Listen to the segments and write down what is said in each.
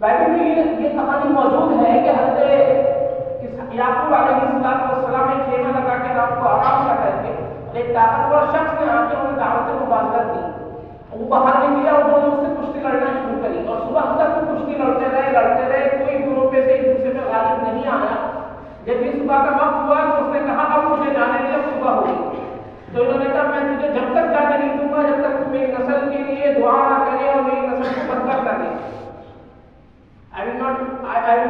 Bible میں یہ کہانی موجود ہے کہ حضرت یعقوب علیہ السلام نے خیمہ لگا کے رات کو آرام کر رہے تھے اور ایک طاقتور شخص نے آ کے انہیں دعوت مبارکت دی، وہ باہر نکلا، انہوں نے اس سے کشتی لڑنا شروع کری اور صبح تک وہ کشتی لڑتے رہے، کوئی گروپ سے ایک دوسرے پہ غالب نہیں آیا۔ جب بھی صبح کا وقت ہوا تو اس نے کہا اب مجھے جانے دے، اب صبح ہوگی۔ تو انہوں نے کہا میں تجھے جب تک جانے نہیں دوں گا جب تک تم میری نسل کے لیے دعا نہ کرے اور میری نسل کو برکت نہ دے۔ I will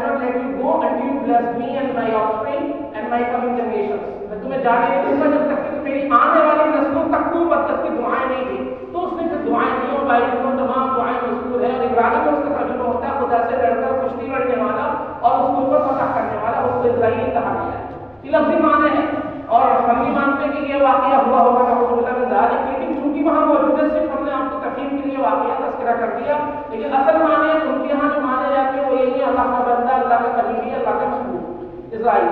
not let you go until you bless me and my offspring and my coming generations. میں تمہیں جانے نہیں دوں گا جب تک کہ میری آنے والی نسلوں تک کو برکت کی دعائیں نہیں دی۔ تو اس نے پھر دعائیں دی اور بائبل میں تمام دعائیں مذکور ہیں، اور ابراہیم میں اس کا ترجمہ ہوتا ہے خدا سے لڑ کر کشتی لڑنے والا اور اس کے اوپر فتح کرنے والا، اس کو اسرائیل کہا گیا ہے۔ یہ لفظی معنی ہے اور ہم بھی مانتے ہیں کہ یہ واقعہ ہوا ہوگا نعوذ باللہ من ذالک، لیکن چونکہ وہاں موجود ہے صرف ہم نے آپ کو تفہیم کے لیے واقعہ تذکرہ کر دیا، لیکن اصل معنی ان کے یہاں جو مانے جاتے ہیں وہ یہی ہے اللہ کا بندہ، اللہ کا قریبی، اللہ کا محبوب اسرائیل۔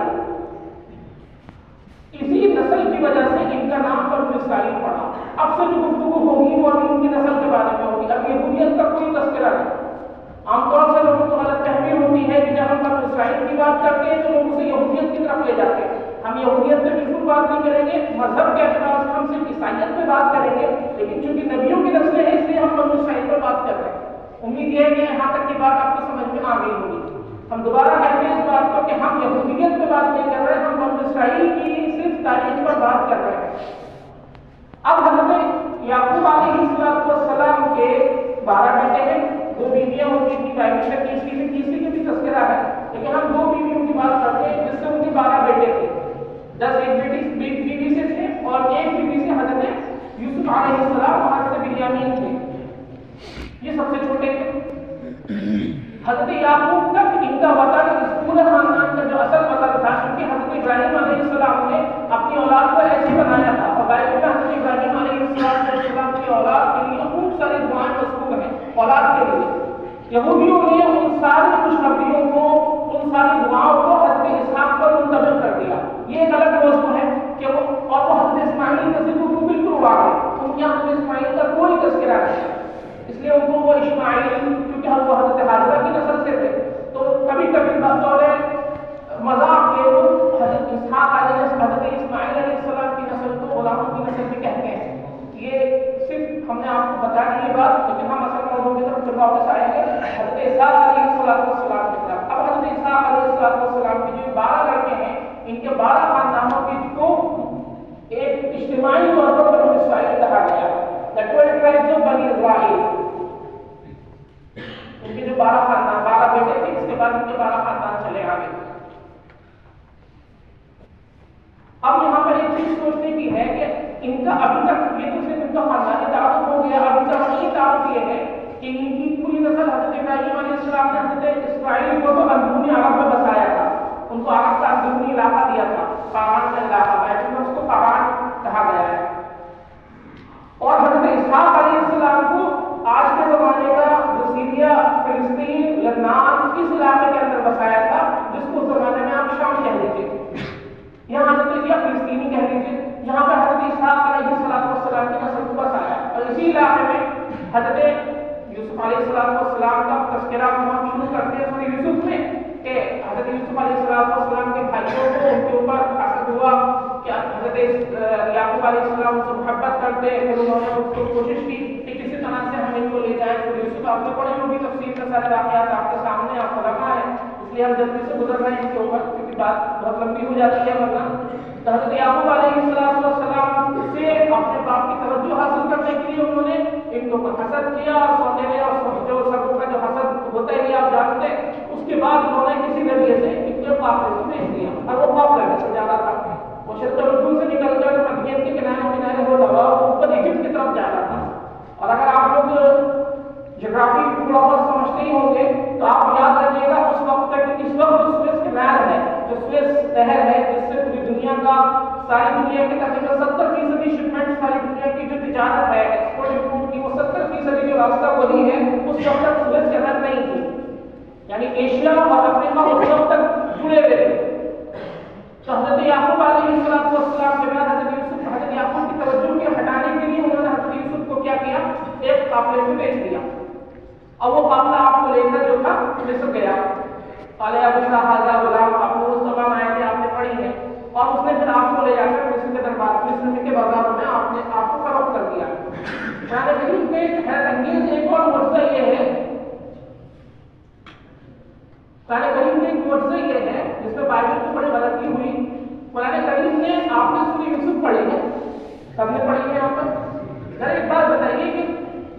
اسی نسل کی وجہ سے ان کا نام بنو اسرائیل پڑا۔ اب سے جو گفتگو ہوگی وہ ان کی نسل کے بارے میں ہوگی، اب یہودیت کا کوئی تذکرہ نہیں۔ عام طور سے لوگوں کو غلط فہمی ہوتی ہے کہ جب ہم بنو اسرائیل کی بات کرتے ہیں تو لوگ اسے یہودیت کی طرف لے جاتے ہیں۔ ہم یہودیت پہ بالکل بات نہیں کریں گے، مذہب کے اعتبار سے ہم صرف عیسائیت پہ بات کریں گے، لیکن چونکہ نبیوں کی نسلیں ہیں اس لیے ہم بنو اسرائیل پر بات کر رہے ہیں۔ امید یہ ہے کہ یہاں تک کی بات آپ کو سمجھ میں آ گئی ہوگی۔ ہم دوبارہ کہتے ہیں اس بات کو کہ ہم یہودیت پہ بات نہیں کر رہے، ہم بنو اسرائیل کی صرف تاریخ پر بات کر رہے ہیں۔ اب حضرت یعقوب علیہ السلام کے 12 بیٹے ہیں، 2 بیویاں ان کی بائبل میں تیسری کے بھی تذکرہ ہے، لیکن ہم 2 بیویوں کی بات کرتے ہیں جس سے ان کے 12 بیٹے تھے۔ 10 ایک بیوی سے تھے اور ایک بیوی سے حضرت یوسف علیہ السلام اور حضرت بنیامین تھے، یہ سب سے چھوٹے تھے۔ حضرت یعقوب تک ان کا وطن، اس پورے خاندان کا جو اصل وطن تھا، کیونکہ حضرت ابراہیم علیہ السلام نے اپنی اولاد کو ایسے بنایا تھا، اور بائبل میں حضرت ابراہیم علیہ السلام کی اولاد کے لیے خوب ساری دعائیں مذکور ہیں۔ اولاد کے لیے یہودیوں نے ان ساری خوشخبریوں کو، ان ساری دعاؤں کو حضرت اسحاق پر منتقل کر دیا۔ یہ ایک الگ موضوع ہے کہ وہ حضرت اسماعیل کا ذکر کو بالکل اڑا گئے، ان کے یہاں حضرت اسماعیل کا کوئی تذکرہ نہیں، اس لیے ان کو وہ اشماعیل، کیونکہ وہ حضرت حاجرہ کی نسل سے تھے تو کبھی کبھی بطور مذاق کے وہ حضرت اسحاق علیہ حضرت اسماعیل علیہ السلام کی نسل کو غلاموں کی نسل بھی کہتے ہیں۔ یہ صرف ہم نے آپ کو بتا دی یہ بات، لیکن ہم اصل موضوع کی طرف واپس آئیں گے حضرت اسحاق علیہ السلام کی طرف۔ اب حضرت اسحاق علیہ السلام کے جو 12 لڑکے ہیں، ان کے 12 خاندانوں کو ایک اجتماعی طور پر بنو اسرائیل کہا گیا ہے، the 12 tribes of بنی اسرائیل۔ ان کے جو 12 خاندان، 12 بیٹے تھے، اس کے بعد ان کے 12 خاندان چلے آگے۔ اب یہاں پر ایک چیز سوچنے کی ہے کہ ان کا ابھی تک یہ تو صرف ان کا خاندانی تعارف ہو گیا، ابھی تک یہ تعارف یہ ہے کہ ان کی پوری نسل حضرت ابراہیم علیہ السلام نے حضرت اسماعیل کو تو اندرونی عرب میں بسایا تھا، ان کو عرب کا اندرونی علاقہ دیا تھا، قاران کا علاقہ، بائبل میں اس کو قاران کہا گیا ہے۔ اور حضرت اسحاق علیہ السلام کو آج کے زمانے کا جو سیریا، فلسطین، لبنان، اس علاقے کے اندر بسایا تھا، جس کو اس زمانے میں آپ شام کہہ لیجیے، یہاں حضرت یا فلسطینی کہہ لیجیے، یہاں پر حضرت اسحاق علیہ السلام کی نسل کو بسایا، اور اسی علاقے میں حضرت یوسف علیہ السلام کا تذکرہ ہم شروع کرتے ہیں سورہ یوسف میں کہ حضرت یوسف علیہ السلام کے بھائیوں کو ان کے اوپر حسد ہوا کہ حضرت یعقوب علیہ السلام سے محبت کرتے، پھر انہوں نے اس کو کوشش کی کہ کسی طرح سے ہم ان کو لے جائیں۔ سورہ یوسف آپ نے پڑھی ہوگی، تفسیر میں سارے واقعات آپ کے سامنے آپ کو رکھا ہے، اس لیے ہم جلدی سے گزر رہے ہیں ان کے اوپر کیونکہ بات بہت لمبی ہو جاتی ہے ورنہ۔ تو حضرت یعقوب علیہ السلام سے اپنے باپ کی توجہ حاصل کرنے کے لیے انہوں نے ان کو حسد کیا، اور سوتےلے اور جو سب کا جو حسد ہوتا ہے یہ آپ جانتے ہیں۔ اس کے بعد انہوں نے کسی ذریعے سے ان کے قافلے کو بھیج دیا، اور وہ قافلہ سے جا رہا تھا، وہ شرق اردن سے نکل کر مدین کے کنارے ہو رہا اور اوپر ایجپٹ کی طرف جا رہا تھا۔ اور اگر آپ لوگ جغرافی تھوڑا بہت سمجھتے ہی ہوں گے تو آپ یاد رکھیے گا اس وقت تک، اس وقت جو سویس کینال ہے، جو سویس نہر ہے، جس سے پوری دنیا کا، ساری دنیا کے تقریباً 70% شپمنٹ، ساری دنیا کی جو تجارت ہے، ایکسپورٹ امپورٹ کی، وہ 70% جو راستہ وہی ہے، اس وقت تک سویس کینال نہیں تھی، یعنی ایشیا اور افریقہ اس وقت تک جڑے ہوئے تھے۔ تو حضرت یعقوب علیہ السلام کے بعد حضرت یعقوب کی توجہ کے ہٹانے کے لیے انہوں نے حضرت یوسف کو کیا کیا، ایک قافلے میں بھیج دیا، اور وہ قافلہ آپ کو لے کر جو تھا مصر گیا، قال یا بشرا ھذا غلام، آپ کو وہ زبان آئے تھے آپ نے پڑھی ہے، اور اس نے پھر آپ کو لے جا کر مصر کے دربار مصر کے بازاروں میں آپ نے آپ کو فروخت کر دیا۔ قرآن کریم کے حیرت انگیز ایک اور معجزہ یہ ہے، قرآن کریم میں ایک معجزہ یہ ہے جس میں بائبل کو بڑی غلطی ہوئی۔ قرآن کریم نے آپ نے سورہ یوسف پڑھی ہے، سب نے پڑھی ہے یہاں پر؟ ذرا ایک بات بتائیے کہ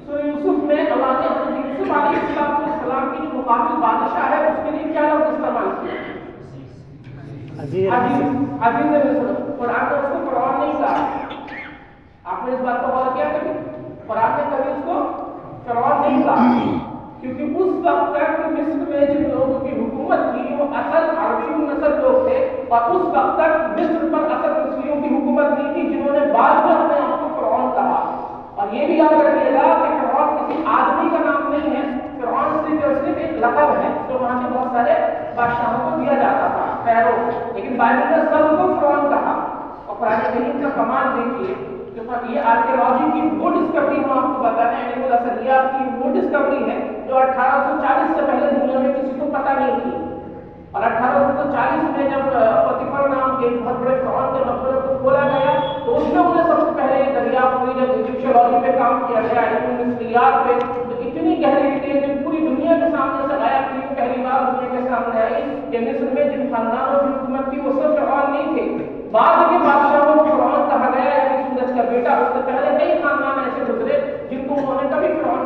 سورہ یوسف میں اللہ نے حضرت یوسف علیہ السلام کی جو مقامی بادشاہ ہے اس کے لیے کیا لفظ استعمال کیا؟ عزیز مصر۔ قرآن نے اس کو فرعون نہیں کہا، آپ نے اس بات کو غور کیا کبھی؟ قرآن نے کبھی اس کو فرعون نہیں کہا، کیونکہ اس وقت تک مصر میں جن لوگوں کی حکومت تھی وہ اصل عربی نسل لوگ تھے، اور اس وقت تک مصر پر اصل مصریوں کی حکومت نہیں تھی جنہوں نے بعد میں اپنے آپ کو فرعون کہا۔ اور یہ بھی یاد رکھیے گا کہ فرعون کسی آدمی کا نام نہیں ہے، فرعون صرف اور صرف ایک لقب ہے جو وہاں کے بہت سارے بادشاہوں کو دیا جاتا تھا، فیرو، لیکن بائبل نے سب کو فرعون کہا۔ اور قرآن کریم کا کمال دیکھیے، یہ آرکیولوجی کی وہ ڈسکوری ہم آپ کو بتاتے ہیں، علم الاثریات کی وہ ڈسکوری ہے جو 1840 سے پہلے دنیا میں کسی کو پتہ نہیں تھی، اور 1840 میں جب پوتیفر نام کے بہت بڑے فرعون کے مقبرے کو کھولا گیا تو اس میں انہیں سب سے پہلے یہ دریافت ہوئی جب ایجپشیولوجی پہ کام کیا گیا، علم مصریات پہ، تو اتنی گہری ڈیٹیل پوری دنیا کے سامنے سے غائب تھی، پہلی بار دنیا کے سامنے آئی کہ مصر میں جن خاندانوں کی حکومت تھی وہ سب فرعون نہیں تھے، بعد کے بادشاہوں کو فرعون کہا گیا، یعنی سورج کا بیٹا۔ اس سے پہلے کئی خاندان ایسے گزرے جن کو انہوں نے کبھی فرعون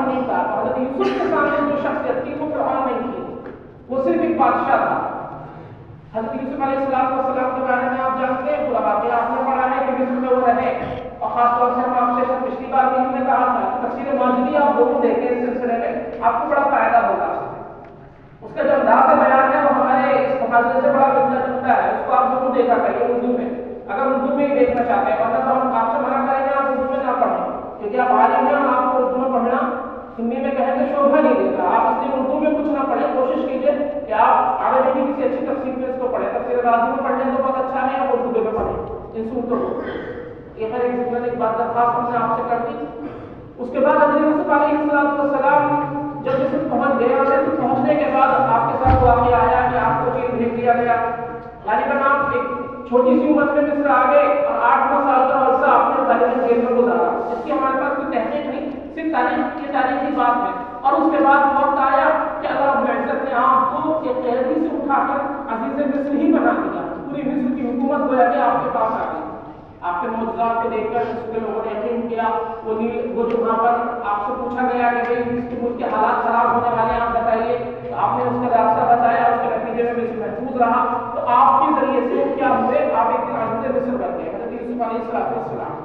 نہیں کہا۔ حضرت یوسف کے سامنے جو شخصیت تھی وہ فرعون نہیں تھی، وہ صرف ایک بادشاہ تھا۔ حضرت یوسف علیہ السلام کے بارے میں آپ جانتے ہیں، پورا واقعہ آپ نے پڑھا ہے کہ مصر میں وہ رہے، اور خاص طور سے ہم آپ سے پچھلی بار بھی ہم نے کہا تھا کہ تفسیر ماجدی آپ ضرور دیکھیں، اس سلسلے میں آپ کو بڑا فائدہ ہوگا۔ اس کا جو انداز بیان ہے وہ ہمارے اس محاذے سے بڑا ملتا جلتا ہے، اس کو آپ ضرور دیکھا کریے اردو میں، اگر اردو میں ہی دیکھنا چاہتے ہیں، ورنہ تو ہم آپ سے منع کریں گے آپ اردو میں نہ پڑھیں، کیونکہ آپ عالم ہیں، آپ کو اردو میں پڑھنا ہندی میں کہیں گے شوبھا نہیں دیتا، آپ اس لیے اردو میں کچھ نہ پڑھیں، کوشش کیجیے کہ آپ عربی کی کسی اچھی تفسیر میں اس کو پڑھیں، تفسیر غازی میں پڑھنے تو بہت اچھا ہے، آپ اردو میں پڑھیں ان صورتوں کو۔ یہ ہر ایک بات درخواست ہم نے آپ سے کر دی۔ اس کے بعد حضرت یوسف علیہ السلام جب مصر پہنچ گئے، اور مصر پہنچنے کے بعد آپ کے ساتھ واقعہ آیا کہ آپ کو چین بھیج دیا گیا، غالباً آپ ایک چھوٹی سی عمر میں مصر آ گئے اور 8-9 سال کا عرصہ آپ نے غالباً جیل میں گزارا، اس کی ہمارے پاس کوئی تحقیق نہیں، صرف تاریخی بات ہے۔ اور اس کے بعد وقت آیا کہ اللہ رب العزت نے آپ کو ایک قیدی سے اٹھا کر عزیز مصر ہی بنا دیا، پوری مصر کی حکومت گویا کہ آپ کے پاس آ گئی۔ آپ کے معجزات کو دیکھ کر مصر کے لوگوں نے یقین کیا، وہ جو وہاں پر آپ سے پوچھا گیا کہ اس کے ملک کے حالات خراب ہونے والے ہیں، آپ بتائیے، تو آپ نے اس کا راستہ بتایا، اس کے نتیجے میں مصر محفوظ رہا، تو آپ کے ذریعے سے کیا ہوئے، آپ ایک دن عزیز مصر بن گئے، حضرت یوسف علیہ السلام۔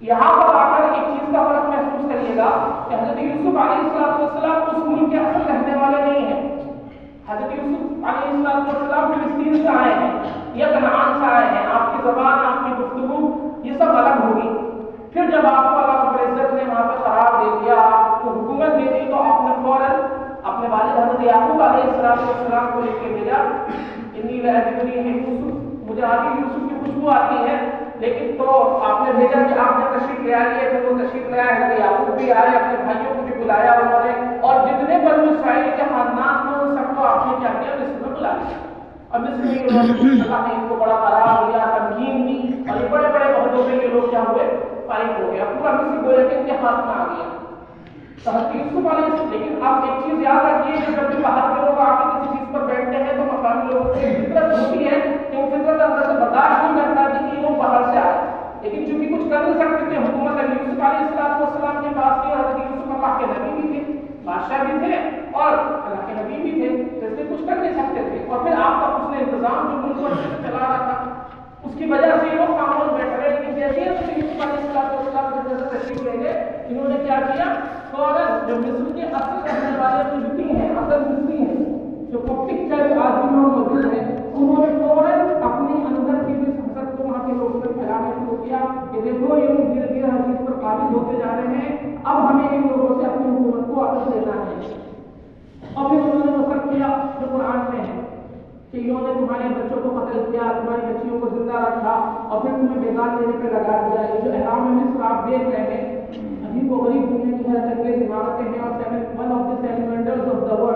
یہاں پر آ کر ایک چیز کا فرق محسوس کریے گا کہ حضرت یوسف علیہ السلام اس ملک کے اصل رہنے والے نہیں ہیں، حضرت یوسف علیہ السلام فلسطین سے آئے ہیں یا کنعان سے آئے ہیں، آپ کی زبان، آپ کی گفتگو یہ سب الگ ہوگی۔ پھر جب آپ کو اللہ رب العزت نے وہاں پہ قرار دے دیا، آپ کو حکومت دے دی، تو آپ نے فوراً اپنے والد حضرت یعقوب علیہ السلام کو لے کے بھیجا، انی لأجد ريح یوسف، مجھے آگے یوسف کی خوشبو آتی ہے، لیکن تو آپ نے بھیجا کہ آپ نے تشریف لے آئیے، پھر وہ تشریف لے آئے، حضرت یعقوب بھی آئے، اپنے بھائیوں کو بھی بلایا انہوں نے، اور جتنے بنو اسرائیل کے خاندان تھے ان سب کو آپ نے کیا کیا، مصر میں بلا لیا، اور مصر میں اللہ نے ان کو بڑا قرار دیا، تمکین دی، اور یہ بڑے بڑے عہدوں پہ یہ لوگ کیا ہوئے، فائق ہو گیا، پورا مصر گویا کہ ان کے ہاتھ میں آ گیا۔ حضرت یوسف علیہ السلام، لیکن آپ ایک چیز یاد رکھیے کہ جب بھی باہر کے لوگ آ کے کسی چیز پر بیٹھتے ہیں تو مقامی لوگوں سے فطرت ہوتی ہے کہ وہ فطرت اندر سے برداشت نہیں کرتا کہ یہ لوگ باہر سے آئے، لیکن چونکہ کچھ کر نہیں سکتے تھے، حکومت یوسف علیہ السلام کے پاس تھی، حضرت یوسف اللہ کے نبی بھی تھے، بادشاہ بھی تھے اور اللہ کے نبی بھی تھے، تو اس لیے کچھ کر نہیں سکتے تھے، اور پھر آپ کا حسن انتظام جو ملک کو اچھے سے چلا رہا تھا اس کی وجہ سے لوگ خاموش بیٹھ رہے، لیکن جیسے ہی یوسف علیہ السلام کے جیسے تشریف لے گئے، انہوں نے کیا کیا، فوراً جو مصر کے اصل رہنے والے جو لکھی ہیں، اصل مصری ہیں، جو کوپٹک کا جو آدمی موجود ہے، انہوں نے فوراً اپنے اندر کی بھی حسد کو وہاں کے لوگوں پر پھیلانا شروع کیا کہ دیکھو یہ لوگ دھیرے دھیرے ہر چیز پر قابض ہوتے جا رہے ہیں، اب ہمیں ان لوگوں سے اپنی حکومت کو واپس لینا ہے۔ اور پھر انہوں نے وصف کیا جو قرآن میں ہے کہ انہوں نے تمہارے بچوں کو قتل کیا، تمہاری بچیوں کو زندہ رکھا، اور پھر تمہیں بیگان لینے پہ لگا دیا۔ یہ جو احرام مصر آپ دیکھ رہے ہیں، عجیب و غریب دنیا کی حیرت انگیز عمارتیں ہیں، اور one of the 7 wonders of the world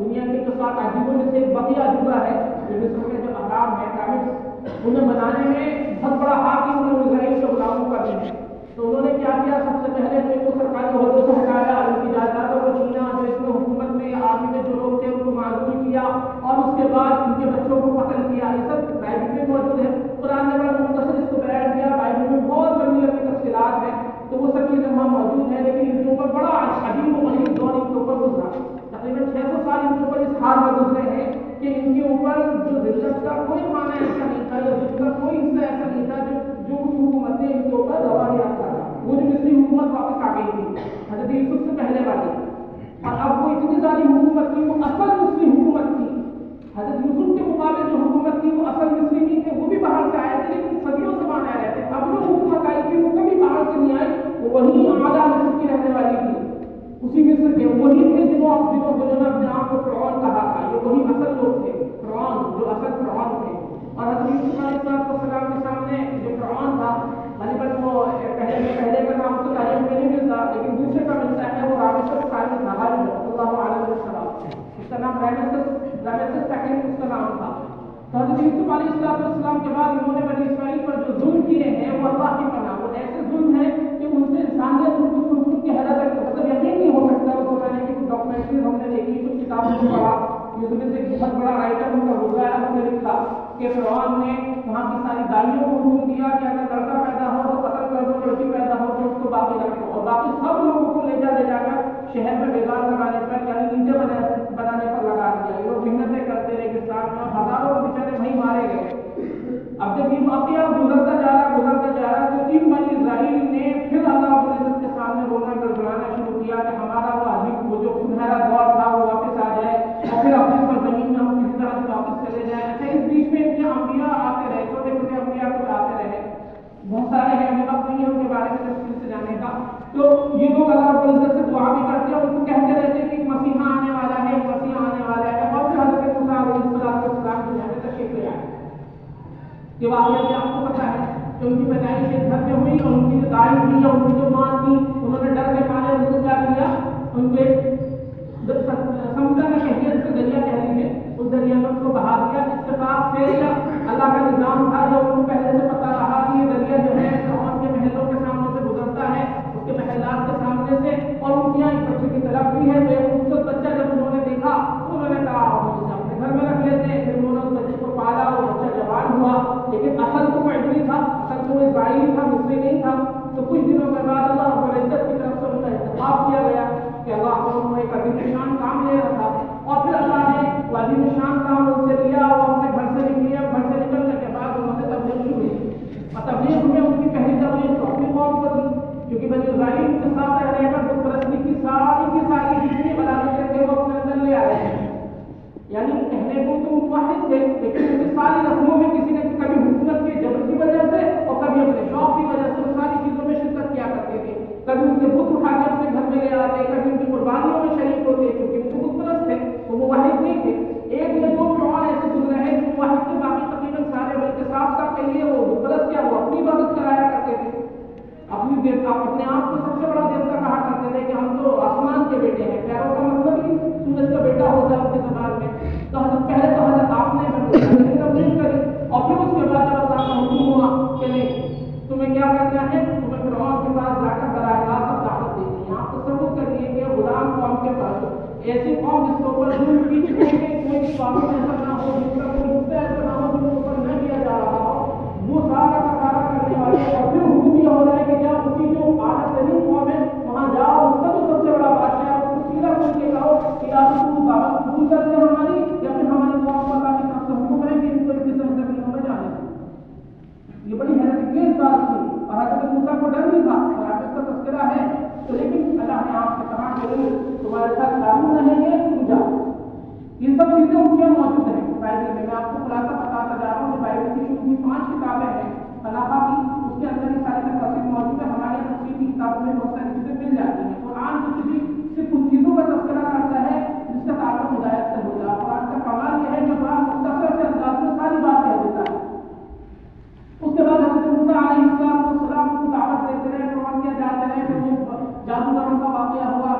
دنیا کے جو 7 عجوبوں میں سے ایک بقیہ عجوبہ ہے جو مصر کے جو اہرام ہیں پیرامڈس انہیں بنانے میں بہت بڑا ہاتھ انہوں نے اسرائیل کے غلاموں کا دیا ہے. تو انہوں نے کیا کیا؟ سب سے پہلے تو ان کو سرکاری عہدوں سے ہٹایا، ان کی جائیدادوں کو چھینا، جو اس میں حکومت میں یا آرمی میں جو لوگ تھے ان کو معزول کیا، اور اس کے بعد ان کے بچوں کو قتل کیا. یہ سب بائبل میں موجود ہے. قرآن نے بڑا مختصر اس کو بیان کیا، بائبل میں بہت لمبی لمبی تفصیلات ہیں، تو وہ سب چیزیں وہاں موجود ہیں. لیکن ان کے اوپر بڑا عجیب و غریب دور ان کے اوپر گزرا. تقریباً 600 سال ان کے اوپر اس حال میں گزرے ہیں کہ ان کے اوپر جو ذلت کا کوئی معنی ایسا نہیں تھا، یا ذلت کا کوئی حصہ ایسا نہیں تھا جو اس حکومت نے ان کے اوپر دبا نہیں رکھا تھا. وہ جو مصری حکومت واپس آ گئی تھی حضرت یوسف سے پہلے والی، اور اب وہ اتنی ساری حکومت تھی، وہ اصل مصری حکومت تھی. حضرت یوسف کے مقابلے جو حکومت تھی وہ اصل مصری نہیں تھے، وہ بھی باہر سے آئے تھے لیکن صدیوں سے وہاں رہ رہے تھے. اب جو حکومت آئی تھی وہ کبھی باہر سے نہیں آئی، وہ وہی اعلیٰ مصر کی رہنے والی تھی. اسی مصر کے وہی تھے جنہوں نے اپنے آپ کو فرعون کہا تھا. یہ وہی اصل لوگ تھے، فرعون جو اصل فرعون تھے. اور حضرت یوسف علیہ السلام کے سامنے جو فرعون تھا، غالباً وہ پہلے کا نام تو تاریخ میں نہیں ملتا لیکن دوسرے کا ملتا ہے، وہ رامسس قائم تھا اللہ علیہ وسلم. اس کا نام رامسس پہلے اس کا نام تھا. تو حضرت یوسف علیہ السلام کے بعد انہوں نے بنی اسرائیل پر جو ظلم کیے ہیں وہ اللہ کی پناہ، وہ ایسے ظلم ہیں کہ ان سے انسانیت ان کو سن کے حیرت مطلب یقین نہیں ہو سکتا. اس زمانے کی کچھ ڈاکومنٹریز ہم نے دیکھی، کچھ کتابوں میں پڑھا. یوسف سے ایک بہت بڑا رائٹر ان کا گزرا ہے، اس نے لکھا کہ فرعون نے وہاں کی ساری دائیوں کو حکم دیا کہ اگر لڑکا پیدا ہو تو قتل کر دو، لڑکی پیدا ہو تو اس کو باقی رکھو، اور باقی سب لوگوں کو لے جا کر شہر میں بیگار لگانے پر یعنی اینٹیں بنانے پر لگا دیا. یہ لوگ محنتیں کرتے رہے ریگستان میں، ہزاروں بیچارے وہیں مارے گئے. اب جب یہ واقعہ گزرتا جا رہا تو ان بنی اسرائیل نے پھر اللہ رب العزت کے سامنے رونا گڑگڑانا شروع کیا کہ ہمارا وہ عجیب وہ جو سنہرا دور تھا وہ واپس آ جائے، اور پھر اپنی سرزمین میں ہم کسی طرح سے واپس چلے جائیں. اچھا اس بیچ میں ان کے انبیاء آتے رہے، چھوٹے چھوٹے انبیاء کچھ آتے رہے، بہت سارے ہیں، ہمیں وقت نہیں ہے ان کے بارے میں تفصیل سے جانے کا. تو یہ لوگ اللہ رب العزت سے دعا بھی کرتے ہیں، ان کو کہتے رہتے ہیں کہ ایک مسیحا آنے والا ہے، ایک مسیحا آنے والا ہے. اور پھر حضرت موسیٰ علیہ السلام کی جانب تشریف لے آئے. یہ واقعہ بھی آپ کو پتہ ہے کہ ان کی پیدائش ایک گھر میں ہوئی، اور ان کی جو دائی تھی یا ان کی جو ماں تھی انہوں نے ڈر کے مارے ان کو کیا کیا، ان کے سمندر میں کیفیت سے دریا کہہ لیجیے، اس دریا میں ان کو بہا دیا. اتفاق سے یا اللہ کا نظام تھا، یا ان کو پہلے سے پتا رہا کہ یہ دریا جو ہے فرعون کے محلوں کے سامنے سے گزرتا ہے، اس کے محلات کے سامنے سے، اور ان کی یہاں ایک بچے کی طرف بھی ہے. تو ایک خوبصورت بچہ جب انہوں نے دیکھا تو انہوں نے کہا ہم اسے اپنے گھر میں رکھ لیتے ہیں. پھر انہوں نے اس بچے کو پالا، وہ بچہ جوان ہوا، لیکن اصل تو وہ عبری تھا، اصل تو وہ اسرائیلی تھا، مصری نہیں تھا. تو کچھ دنوں کے بعد اللہ رب العزت کی طرف سے ان کا انتخاب کیا گیا کہ اللہ کو ایک عظیم شان کام لے رہا تھا، اور پھر اللہ نے وہ عظیم شان کام ان سے لیا، وہ اپنے گھر سے نکلے. گھر سے نکلنے کے بعد انہوں نے تبلیغ شروع کی، اور تبلیغ میں ان کی پہلی تبلیغ تو اپنی قوم کو دی، کیونکہ بنی اسرائیل کے ساتھ رہ کر بت پرستی کی ساری جتنی غلاظتیں تھے وہ اپنے اندر لے آئے ہیں. یعنی کہنے کو تو واحد تھے، لیکن ان کی ساری رسموں میں کسی نے کبھی حکومت کے جبر کی وجہ سے اور کبھی اپنے شوق کی وجہ سے ان ساری چیزوں میں شرکت کیا کرتے تھے. کبھی ان کے بت اٹھا کے اپنے گھر میں لے آتے، کبھی ان کی قربانیوں میں شریک ہوتے، کیونکہ ان کے بت پرست تھے تو وہ واحد نہیں تھے. ایک یا دو فرعون ایسے گزرے ہیں جو واحد تھے، باقی تقریباً سارے بلکہ صاف کے لیے وہ بت پرست کیا وہ اپنی عبادت کرایا کرتے تھے، اپنی دیوتا اپنے آپ کو سب سے بڑا دیوتا کہا کرتے تھے کہ ہم تو آسمان کے بیٹے ہیں. پیروں کا مطلب ہی سورج کا بیٹا ہوتا ہے ان کی زبان میں. تو پہلے تو حضرت آپ نے تبلیغ کری، اور پھر اس کے بعد جب اللہ کا حکم ہوا کہ نہیں تمہیں کیا کرنا ہے، تمہیں فرعون کے پاس جا کر براہ راست دعوت دینی ہے. آپ تصور کریے کہ غلام قوم کے پاس ایسی قوم جس کے اوپر ظلم کی چکے کہ کوئی بھی قانون ایسا نہ ہو، جس کا کوئی حصہ ایسا نہ ہو جن کے اوپر نہ کیا جا رہا ہو، وہ سارا کا سارا کرنے والے. اور پھر حکم یہ ہو رہا ہے کہ جب اسی جو اعلیٰ ترین قوم ہے وہاں جاؤ، اس کا جو سب سے بڑا بادشاہ ہے اس کو سیدھا کر کے کہو کہ آپ دعوت قبول کر لیں ہماری، یا پھر ہماری قوم کو اللہ کی طرف سے حکم ہے کہ ان کو اس قسم سے ملوں میں جانے دیں. یہ بڑی حیرت انگیز بات تھی، اور حضرت موسیٰ کو ڈر نہیں تھا، اور آپ اس کا تذکرہ ہے. تو لیکن اللہ نے آپ سے کہا کہ تمہارے ساتھ قانون رہیں گے، تم جاؤ. یہ سب چیزیں ان کے موجود ہیں بائبل میں. میں آپ کو خلاصہ بتاتا جا رہا ہوں کہ بائبل کی شروع کی 5 کتابیں ہیں خلافہ کی، اس کے اندر یہ ساری تفاصیل موجود ہے. ہمارے تفسیر کی کتابوں میں بہت ساری چیزیں مل جاتی ہیں. قرآن تو صرف ان چیزوں کا تذکرہ کرتا ہے جس کا تعلق ہدایت سے ہوگا. قرآن کا کمال یہ ہے کہ قرآن مختصر سے انداز میں ساری بات کہہ دیتا ہے. اس کے بعد حضرت موسیٰ علیہ السلام کو دعوت دیتے رہے، فرعون کے جاتے رہے. پھر وہ جادوگروں کا واقعہ ہوا،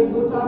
1 2 4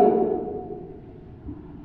1,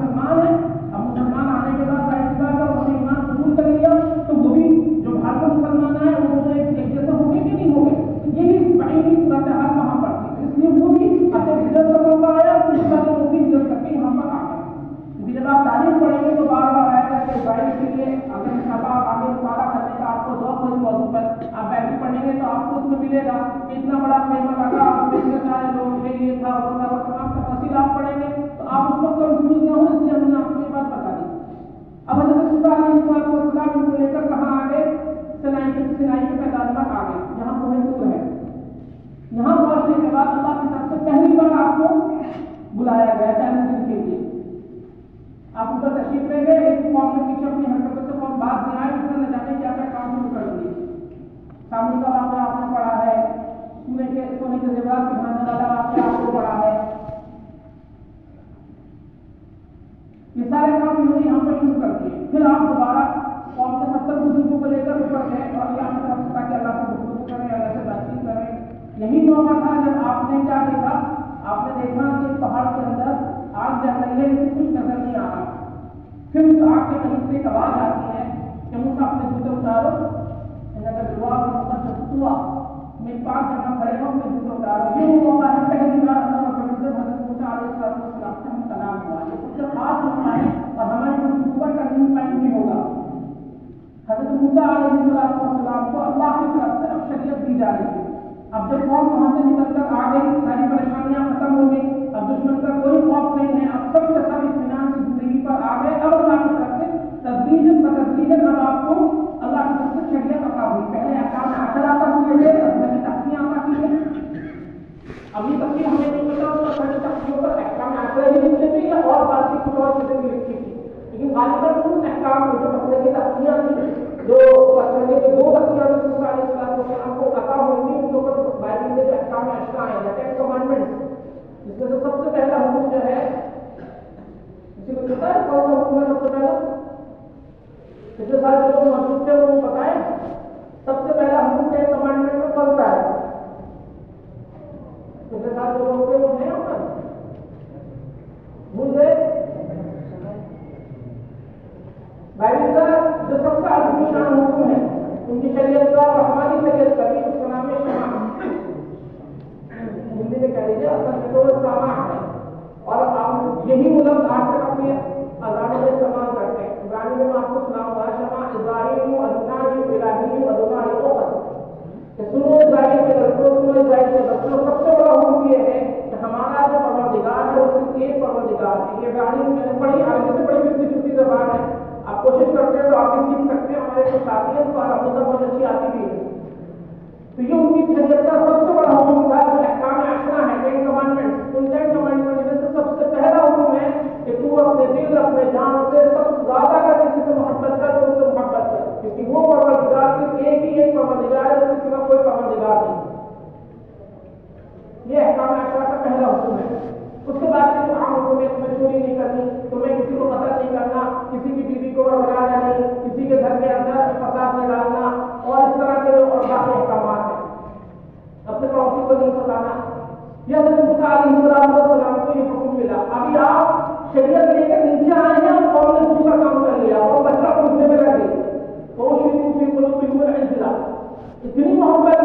مسلمان ہیں, اب مسلمان آنے کے بعد انہوں نے ایمان قبول کر لیا, تو وہ بھی جو باہر سے مسلمان آئے وہ تو ایک جیسے ہو گئے کہ نہیں ہو گئے. یہی بعیدی صورتحال وہاں پر تھی, تو اس لیے وہ بھی اگر ہجرت کا موقع آیا تو اس والے لوگ بھی ہجرت کر کے یہاں پر آ گئے. کیونکہ جب آپ تعلیم پڑھیں گے تو بار بار آئے گا کہ بعید کے لیے اگر انشاءاللہ آگے مطالعہ کرنے کا آپ کو ذوق ہو اس موضوع پر, آپ بعید پڑھیں گے تو آپ کو اس میں ملے گا کہ اتنا بڑا خیمہ لگا, اس میں اتنے سارے لوگ تھے, یہ تھا وہ تھا, وہ تمام تفاصیل آپ پڑھیں گے تو آپ اس وقت کنفیوز نہ ہو, اس لیے ہم نے آپ کو یہ بات بتا دی. اب حضرت موسیٰ علیہ السلام ان کو لے کر کہاں آ گئے؟ سنائی کے میدان پر آ گئے جہاں کوہ طور ہے. یہاں پہنچنے کے بعد اللہ کی طرف سے پہلی بار آپ کو بلایا گیا 40 دن کے لیے. آپ اوپر تشریف لے گئے, ایک قوم نے پیچھے اپنی حرکتوں سے قوم باز نہیں آئی, اس نے نہ جانے کیا کام شروع کر دیے. سامنے کا واقعہ آپ نے پڑھا ہے, سونے کے زیورات پہنانے والا واقعہ آپ کو پڑھا ہے. یہ سارے کام انہوں نے یہاں پر شروع کر دیے. پھر آپ دوبارہ قوم کے 70 بزرگوں کو لے کر اوپر گئے اور اللہ کی طرف سے تاکہ اللہ سے گفتگو کریں, اللہ سے بات چیت کریں. یہی موقع تھا جب آپ نے کیا دیکھا, آپ نے دیکھا کہ پہاڑ کے اندر آگ جل رہی ہے لیکن کچھ نظر نہیں آ رہا. پھر اس آگ کے قریب سے ایک آواز آتی ہے کہ موسیٰ اپنے جوتے اتارو, میں 5 جگہ کھڑے ہوں, اپنے جوتے اتارو. یہ موقع ہے پہلی بار اللہ رب العزت حضرت موسیٰ علیہ السلام سے ہم کلام ہوا. یہ سب سے خاص موقع ہے اور ہماری گفتگو کا ٹرننگ پوائنٹ بھی ہوگا. حضرت موسیٰ علیہ السلام کو اللہ کی طرف سے اب شریعت دی جا رہی ہے. اب جب قوم وہاں سے نکل کر آ گئی, ساری پریشانیاں ختم ہو گئی, اب دشمن کا کوئی خوف نہیں ہے, اب سب کے سب اطمینان کی زندگی پر آ گئے. اب اللہ کی طرف سے تدریجاً اب آپ کو اللہ کی طرف سے شریعت عطا ہوئی. پہلے احکام عشر عطا ہوئے تھے, اب نئی تقسیم عطا کی ہے. اب یہ تقسیم ہمیں نہیں پتا اس پر تقسیموں پر احکام عشر ہی لکھتے تھے یا اور باقی کچھ اور چیزیں بھی لکھی تھی, لیکن غالباً ان احکام جو پتھر کی تقسیاں تھیں, جو پتھر کے 2 تقسیاں موسیٰ علیہ السلام کو عطا ہوئی تھی, ان کے اوپر بائبل میں جو احکام عشرہ آئے ہیں, 10 کمانڈمنٹس, جس میں سے سب سے پہلا حکم جو ہے, کسی کو پتا ہے کون سا حکم ہے سب سے پہلا؟ پچھلے سال جو لوگ موجود تھے وہ بتائیں. سب سے پہلا حکم 10 کمانڈمنٹ میں پڑھتا ہے. پچھلے سال جو لوگ تھے وہ ہیں پر بھول گئے. بائبل کا جو سب سے عظیم حکم ہے ان کی شریعت کا اور ہماری شریعت کا بھی, اس کا نام ہے شمع. ہندی میں کہہ لیجیے, اصل میں تو سامع ہے. اور آپ یہی لفظ آج تک اپنی اذان میں استعمال کرتے ہیں. عبرانی میں آپ کو سنا ہوگا شمع اسرائیل ادنائی الہی ادنائی اوقت, کہ سنو اسرائیل کے لڑکوں, سنو اسرائیل کے بچوں. سب سے بڑا حکم یہ ہے کہ ہمارا جو پروردگار ہے وہ صرف ایک پروردگار ہے. یہ عبرانی میں نے پڑھی, عربی سے بڑی ملتی جلتی زبان ہے, آپ کوشش کرتے ہیں تو آپ بھی سیکھ سکتے ہیں. ہمارے جو ساتھی ہیں تو آپ کو بہت اچھی آتی بھی ہے. تو یہ ان کی شریعت کا سب سے بڑا حکم تھا جو احکام عشرہ ہے, 10 کمانڈمنٹس. ان 10 کمانڈمنٹ میں سے سب سے پہلا حکم ہے کہ تو اپنے دل, اپنے جان سے سب سے زیادہ کا کسی سے محبت کر, تو اس سے محبت کر, کیونکہ وہ پروردگار صرف ایک پروردگار ہے, اس کے سوا کوئی پروردگار نہیں. یہ احکام عشرہ کا پہلا حکم ہے. اس کے بعد جو عام حکم ہے, تمہیں چوری نہیں کرنی, تمہیں کسی کو قتل نہیں کرنا, کسی کی بیوی کو بگاڑنا نہیں, کسی کے گھر کے اندر فساد نہیں ڈالنا, اور اس طرح کے اور باقی احکامات ہیں. اپنے پڑوسی کو نہیں ستانا. یہ حضرت موسیٰ علیہ السلام کو یہ حکم ملا. ابھی آپ شریعت لے کر نیچے آئے ہیں اور قوم نے دوسرا کام کر لیا, اور بچہ پوچھنے میں لگے. اتنی محبت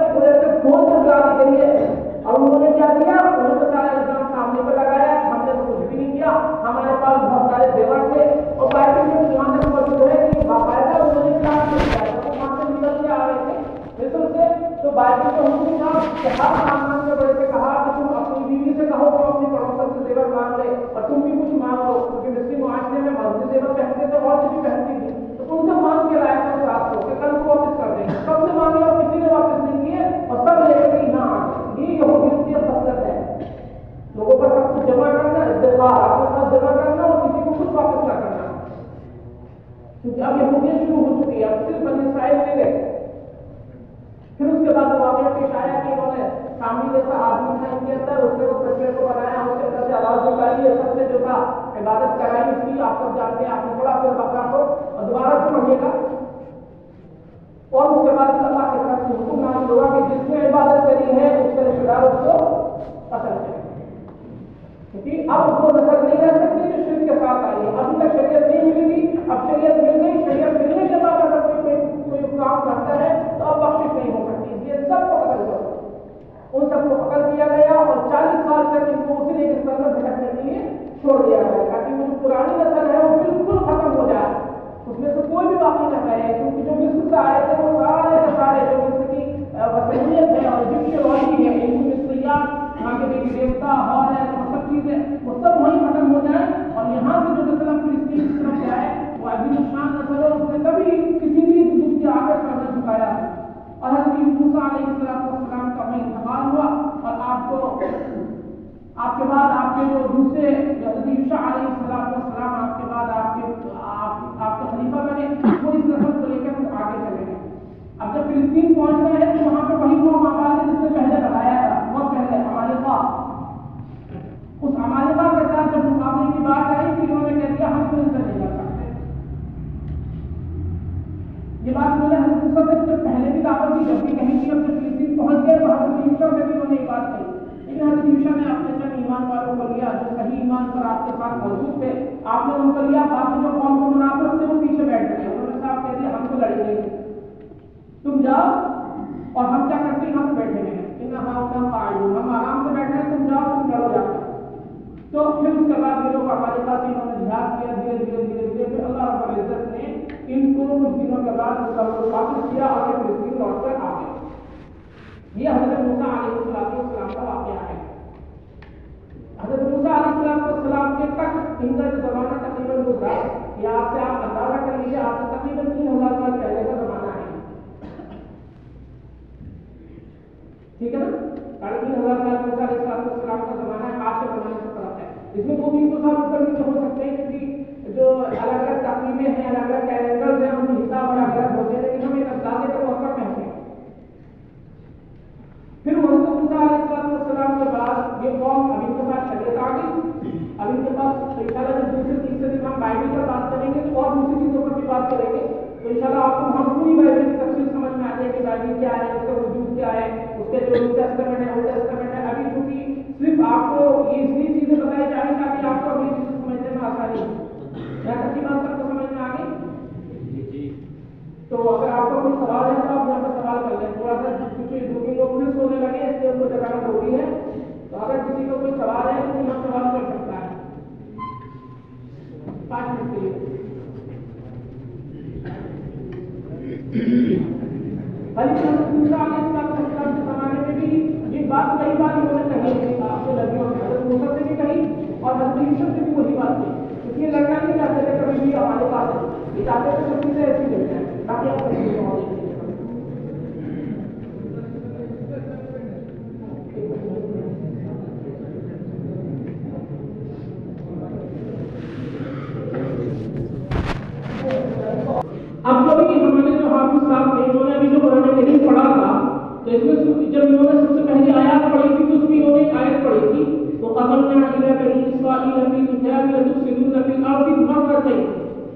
کہ پورے سے کھول کر گرا دی گئی ہے. اور انہوں نے کیا کیا, انہوں نے سارا الزام سامنے پہ لگایا, ہم نے تو کچھ بھی نہیں کیا, ہمارے پاس بہت سارے زیور تھے. اور بائبل میں جہاں تک موجود ہے کہ باقاعدہ انہوں نے کیا کیا, وہاں سے نکل کے آ رہے تھے مصر سے. تو بائبل میں حکم تھا کہ ہر خاندان کے بڑے سے کہا کہ تم اپنی بیوی سے کہو کہ اپنی پڑوسن سے زیور مانگ لے, اور تم بھی کچھ مانگ لو, کیونکہ مصری معاشرے میں مرد زیور پہنتے تھے, اور بھی پہنتی تھی. تو ان سے مانگ کے لائے تھے رات کو کہ کل کو واپس کر دیں گے. سب سے مانگے اور کسی نے واپس نہیں کیے, اور سب لے کے یہاں آ گئے. یہ یہودیت کی خصلت ہے, لوگوں پر سب کچھ جمع کرنا, ادخار اپنے ساتھ جمع کرنا, اور کسی کو کچھ واپس نہ کرنا. کیونکہ اب یہودیت شروع ہو چکی ہے, اب صرف بنی اسرائیل نہیں رہے. پھر اس کے بعد واقعہ پیش آیا کہ انہوں نے سامنے جیسا آدمی تھا ان کے اندر, اس نے اس بچے کو بنایا, اس کے اندر سے آواز نکالی, سب سے جو تھا عبادت کرائی اس کی. آپ سب جانتے ہیں, آپ نے پڑھا پھر بقرہ کو, اور دوبارہ سے پڑھیے گا. اور اس کے بعد اللہ کے طرف سے حکم نازل ہوگا کہ جس نے عبادت کری ہے اس کے رشتہ دار اس کو قتل کریں, کیونکہ اب وہ نسل نہیں رہ سکتی جو شرک شریعت کے ساتھ آئی ہے. ابھی تک شریعت نہیں ملی تھی, اب شریعت مل گئی. شریعت ملنے کے بعد اگر کوئی کام کرتا ہے تو اب بخشش نہیں ہو سکتی, اس لیے سب کو قتل کرو. ان سب کو قتل کیا گیا اور 40 سال تک ان کو اسی ایک استعمال میں بھٹکنے کے لیے چھوڑ دیا گیا تاکہ وہ جو پرانی نسل ہے وہ بالکل ختم ہو جائے, اس میں سے کوئی بھی باقی نہ رہے. کیونکہ جو مصر سے آئے تھے وہ سارے کے سارے جو مصر کی وسیعت ہے اور ایجپشیولوجی ہے, علم مصریات, وہاں کے دیوی دیوتا, ہال ہے, وہ سب چیزیں وہ سب وہیں ختم ہو جائیں. اور یہاں سے جو نسل فلسطین کی طرف جائے وہ عظیم الشان نسل ہے, اس نے کبھی کسی بھی دودھ کے آگے سر نہ جھکایا. اور حضرت موسیٰ علیہ السلام کا وہیں انتقال ہوا اور آپ کے بعد آپ کے جو دوسرے حضرت عیسیٰ علیہ السلام آپ کے بعد آپ کا خلیفہ بنے, وہ اس نسل کو لے کر آگے چلے گئے. اب جب فلسطین پہنچ گئے ہیں تو وہاں پہ وہی وہ آباد ہے جس نے پہلے بتایا تھا, بہت پہلے عمالقہ. اس عمالقہ کے ساتھ جب مقابلے کی بات آئی کہ انہوں نے کہہ دیا ہم تو ان سے نہیں لڑ سکتے. یہ بات انہوں نے حضرت موسیٰ سے پہلے بھی دعوت دی, جب بھی کہیں کہ جب فلسطین پہنچ گئے تو حضرت عیسیٰ سے بھی انہوں نے یہ بات کہی. لیکن حضرت عیسیٰ نے اپنے چند ایمان والوں کو لیا جو صحیح ایمان پر آپ کے ساتھ موجود تھے, آپ نے ان کو لیا. باقی جو قوم کو منافق تھے وہ پیچھے بیٹھ گئے. انہوں نے صاحب کہہ دیا ہم کو لڑیں گے, تم جاؤ اور ہم کیا کرتے ہیں, ہم بیٹھے ہیں, ہم آرام سے بیٹھے ہیں, تم جاؤ تم لڑو جا کر. تو پھر اس کے بعد یہ لوگ ہمارے پاس انہوں نے جہاد کیا, دھیرے دھیرے دھیرے دھیرے پھر اللہ رب العزت نے ان کو کچھ دنوں کے بعد واپس کیا اور یہ فلسطین لوٹ کر آ گئے. یہ حضرت موسیٰ علیہ السلام کا واقعہ ہے. حضرت موسیٰ علیہ السلام کے تک ان کا جو زمانہ تقریباً گزرا, یہ آپ سے آپ اندازہ کر لیجیے, آپ سے تقریباً 3000 سال پہلے کا زمانہ ہے. ٹھیک ہے نا, 3500 سال موسیٰ علیہ السلام کا زمانہ ہے, آج کے زمانے سے فرق ہے. اس میں 200-300 سال اوپر نیچے ہو سکتے ہیں کیونکہ جو الگ الگ تقریبیں ہیں, الگ الگ کیلنڈرز ہیں, ان کے حساب الگ الگ ہوتے ہیں, لیکن ہم ایک اندازے کے طور پر کہتے ہیں. پھر حضرت موسیٰ علیہ السلام کے بعد یہ قوم اب ان کے پاس شریعت آ گئی. اب ان کے پاس انشاءاللہ جب دوسرے تیسرے دن ہم بائبل پر بات کریں گے تو اور دوسری چیزوں پر بھی بات کریں گے, تو انشاءاللہ آپ کو ہم پوری بائبل کی تفصیل سمجھ میں آ جائے کہ بائبل کیا ہے, اس کا وجود کیا ہے, اس کے جو نیو ٹیسٹمنٹ ہے, اولڈ ٹیسٹمنٹ ہے. ابھی چونکہ صرف آپ کو یہ اس لیے چیزیں بتائی جا رہی تاکہ آپ کو اگلی چیزیں سمجھنے میں آسانی ہو. کیا سچی بات سب کو سمجھ میں آ گئی؟ تو اگر آپ کو کوئی سوال ہے تو آپ یہاں پہ سوال کر لیں. تھوڑا سا کیونکہ دو تین لوگ پھر سونے لگے اس لیے ان کو جگہ ضروری ہے, تو اگر کسی کو کوئی سوال ہے تو یہاں سوال کر سکتا ہے 5 منٹ کے لیے. حضرت موسیٰ علیہ السلام کے زمانے میں بھی یہ بات کئی بار انہوں نے کہی ہے, آپ سے لڑیوں میں حضرت موسیٰ سے بھی کہی اور حضرت یوسف سے بھی وہی بات کی. اس لیے لڑنا نہیں چاہتے تھے کبھی بھی ہمارے پاس, یہ چاہتے تھے سب چیزیں ایسی لڑ جائیں تاکہ آپ کو اب کبھی ہمارے جو حافظ صاحب تھے انہوں نے ابھی جو قرآن کریم پڑھا تھا تو اس میں جب انہوں نے سب سے پہلی آیات پڑھی تھی تو اس میں انہوں نے ایک آیت پڑھی تھی وَقَضَيْنَا إِلَىٰ بَنِي إِسْرَائِيلَ فِي الْكِتَابِ لَتُفْسِدُنَّ فِي الْأَرْضِ مَرَّتَيْنِ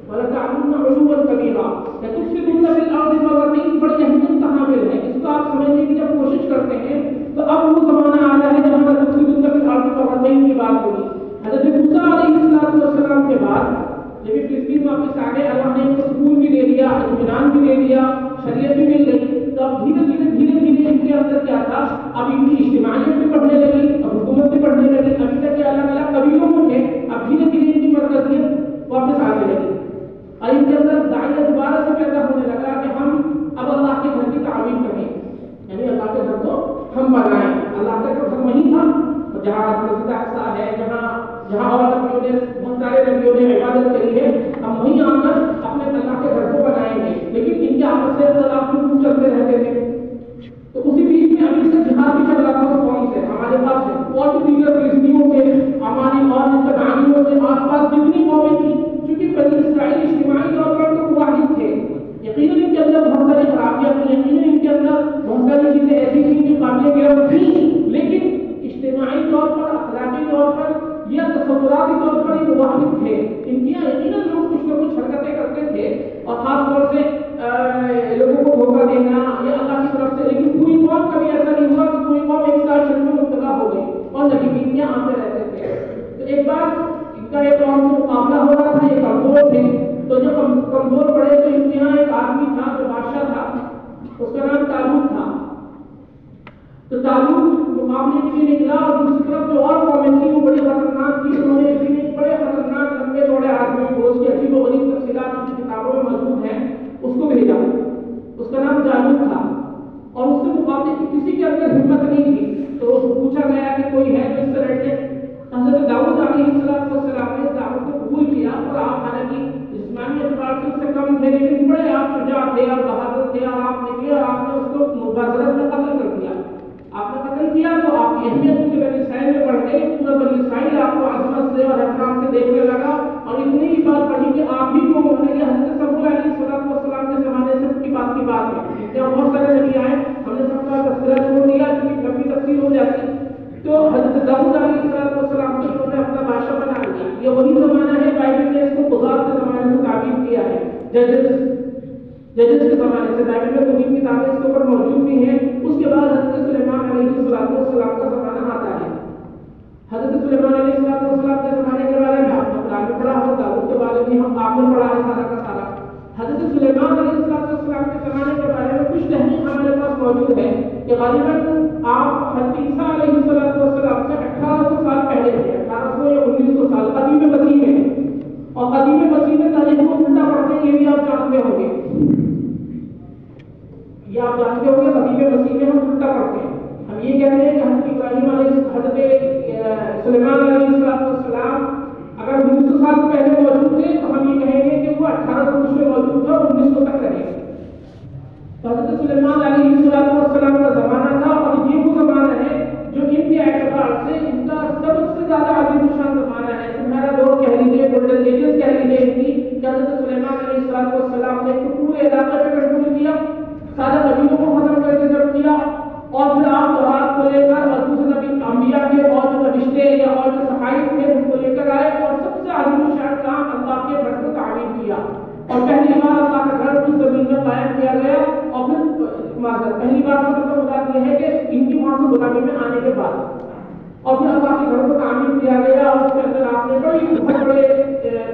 وَلَتَعْلُنَّ عُلُوًّا كَبِيرًا. لَتُفْسِدُنَّ فِي الْأَرْضِ مَرَّتَيْنِ بڑی اہمیت کا حامل ہے. اس کو آپ سمجھنے کی جب کوشش کرتے ہیں تو اب وہ زمانہ آ رہا ہے جہاں لَتُفْسِدُنَّ فِي الْأَرْضِ مَرَّتَيْنِ کی بات ہوگی. حضرت موسیٰ علیہ السلام کے بعد جب فلسطین واپس آ گئے, اللہ نے ان کو سکون بھی دے دیا, اطمینان بھی دے دیا, شریعت بھی مل گئی. تو اب دھیرے دھیرے ان کے اندر کیا تھا, اب ان کی اجتماعیت بھی بڑھنے لگی, اب حکومت بھی بڑھنے لگی. ابھی تک یہ الگ الگ قبیلوں میں تھے, اب دھیرے دھیرے ان کی مرکزیت واپس آنے لگی اور ان کے اندر داعیہ دوبارہ سے پیدا ہونے لگا کہ ہم اب اللہ کے گھر کی تعمیر کریں, یعنی اللہ کے گھر کو ہم بنائیں. اللہ کا گھر وہیں تھا جہاں مسجد اقصیٰ ہے, جہاں اور نبیوں نے بہت سارے نبیوں نے عبادت کری ہے, ہم وہیں آ کر اپنے اللہ کے گھر کو بنائیں گے. لیکن ان کے آپس سے اختلاف چلتے رہتے تھے. تو اسی بیچ میں ابھی سے جہاد بھی چل رہا تھا اس قوم سے, ہمارے پاس ہے اور بھی دیگر فلسطینیوں سے, ہماری اور تبعانیوں سے آس پاس جتنی قومیں تھیں, چونکہ بنی اسرائیل اجتماعی طور پر تو واحد تھے. یقیناً ان کے اندر بہت ساری خرابیاں تھیں, یقیناً ان کے اندر بہت ساری چیزیں ایسی تھیں جو قابل گرفت تھیں, لیکن اجتماعی طور پر, اخلاقی طور پر یا تصوراتی طور پر ایک واحد تھے. تو جالوت مقابلے کے لیے نکلا اور دوسری طرف جو اور قومیں تھیں وہ بڑی خطرناک تھی. انہوں نے ایک بڑے خطرناک لمبے چوڑے آدمی کو اس کی عجیب و غریب تفصیلات ان کی کتابوں میں موجود ہیں اس کو بھیجا. اس کا نام جالوت تھا اور اس سے مقابلے کی کسی کے اندر ہمت نہیں تھی. تو پوچھا گیا کہ کوئی ہے جو اس سے لڑ لے. حضرت داؤد علیہ السلام نے دعوت کو قبول کیا اور آپ حالانکہ جسمانی اعتبار سے اس سے کم تھے لیکن بڑے آپ شجاع تھے اور بہادر تھے اور آپ نکلے اور آپ نے اس کو مباشرت میں قتل کر دیا. آپ نے قتل کیا تو آپ کی اہمیت مجھے بنی اسرائیل میں بڑھ گئی. پورا بنی اسرائیل آپ کو عظمت سے اور احترام سے دیکھنے لگا اور اتنی ہی بات پڑھی کہ آپ ہی کو یہ حضرت صلی اللہ علیہ السلام کے زمانے سے کی بات ہے. جب بہت سارے نبی آئے ہم نے سب کا تذکرہ چھوڑ دیا کیونکہ لمبی تفصیل ہو جاتی. تو حضرت داؤد علیہ السلام کو انہوں نے اپنا بادشاہ بنا لیا. یہ وہی زمانہ ہے بائبل نے اس کو قضات کے زمانے سے تعبیر کیا ہے. ججز کے زمانے سے بائبل میں دو تین کتابیں اس کے اوپر موجود بھی ہیں. اس کے بعد حضرت سلیمان علیہ السلام کا زمانہ آتا ہے. حضرت سلیمان علیہ السلام کے زمانے کے بارے میں آپ نے قرآن میں پڑھا. حضرت داؤد کے بارے میں ہم آپ نے پڑھا ہے سارا کا سارا. حضرت سلیمان علیہ السلام کے زمانے کے بارے میں کچھ تحقیق ہمارے پاس موجود ہے کہ غالباً آپ حضرت عیسیٰ علیہ السلام سے 1800 سال پہلے تھے. 1800 یا 1900 سال قدیم مسیح میں. اور قدیم مسیح میں تاریخ کو الٹا پڑھتے ہیں یہ بھی آپ جانتے ہوں گے. یہ آپ جانتے ہوں گے قدیم مسیح میں ہم الٹا پڑھتے ہیں. ہم یہ کہتے ہیں کہ حضرت ابراہیم حضرت سلیمان علیہ السلام اگر 1900 سال پہلے موجود تھے تو ہم یہ کہیں گے کہ وہ 1800 میں موجود تھا اور 1900 تک رہے. حضرت سلیمان علیہ السلام کا زمانہ تھا اور یہ وہ زمانہ ہے جو ان کے اعتبار سے ان کا سب سے زیادہ عظیم الشان زمانہ ہے. سنہرا دور کہہ لیجیے, گولڈن ایجز کہہ لیجیے ان کی. کہ حضرت سلیمان علیہ السلام نے پورے علاقے پہ کنٹرول کیا, سارے نبیوں کو ختم کر کے جب کیا اور پھر آپ تورات کو لے کر اور دوسرے نبی انبیاء کے اور جو رشتے یا اور جو صحائف تھے ان کو لے کر آئے اور سب سے عظیم الشان کام اللہ کے گھر کو تعمیر کیا. اور پہلی بار اللہ کا گھر اس زمین میں قائم کیا گیا. اور پھر پہلی بار سے مطلب بات یہ ہے کہ ان کی وہاں سے غلامی میں آنے کے بعد اور پھر اللہ کے گھر کو تعمیر کیا گیا اور اس کے اندر آپ نے بہت بڑے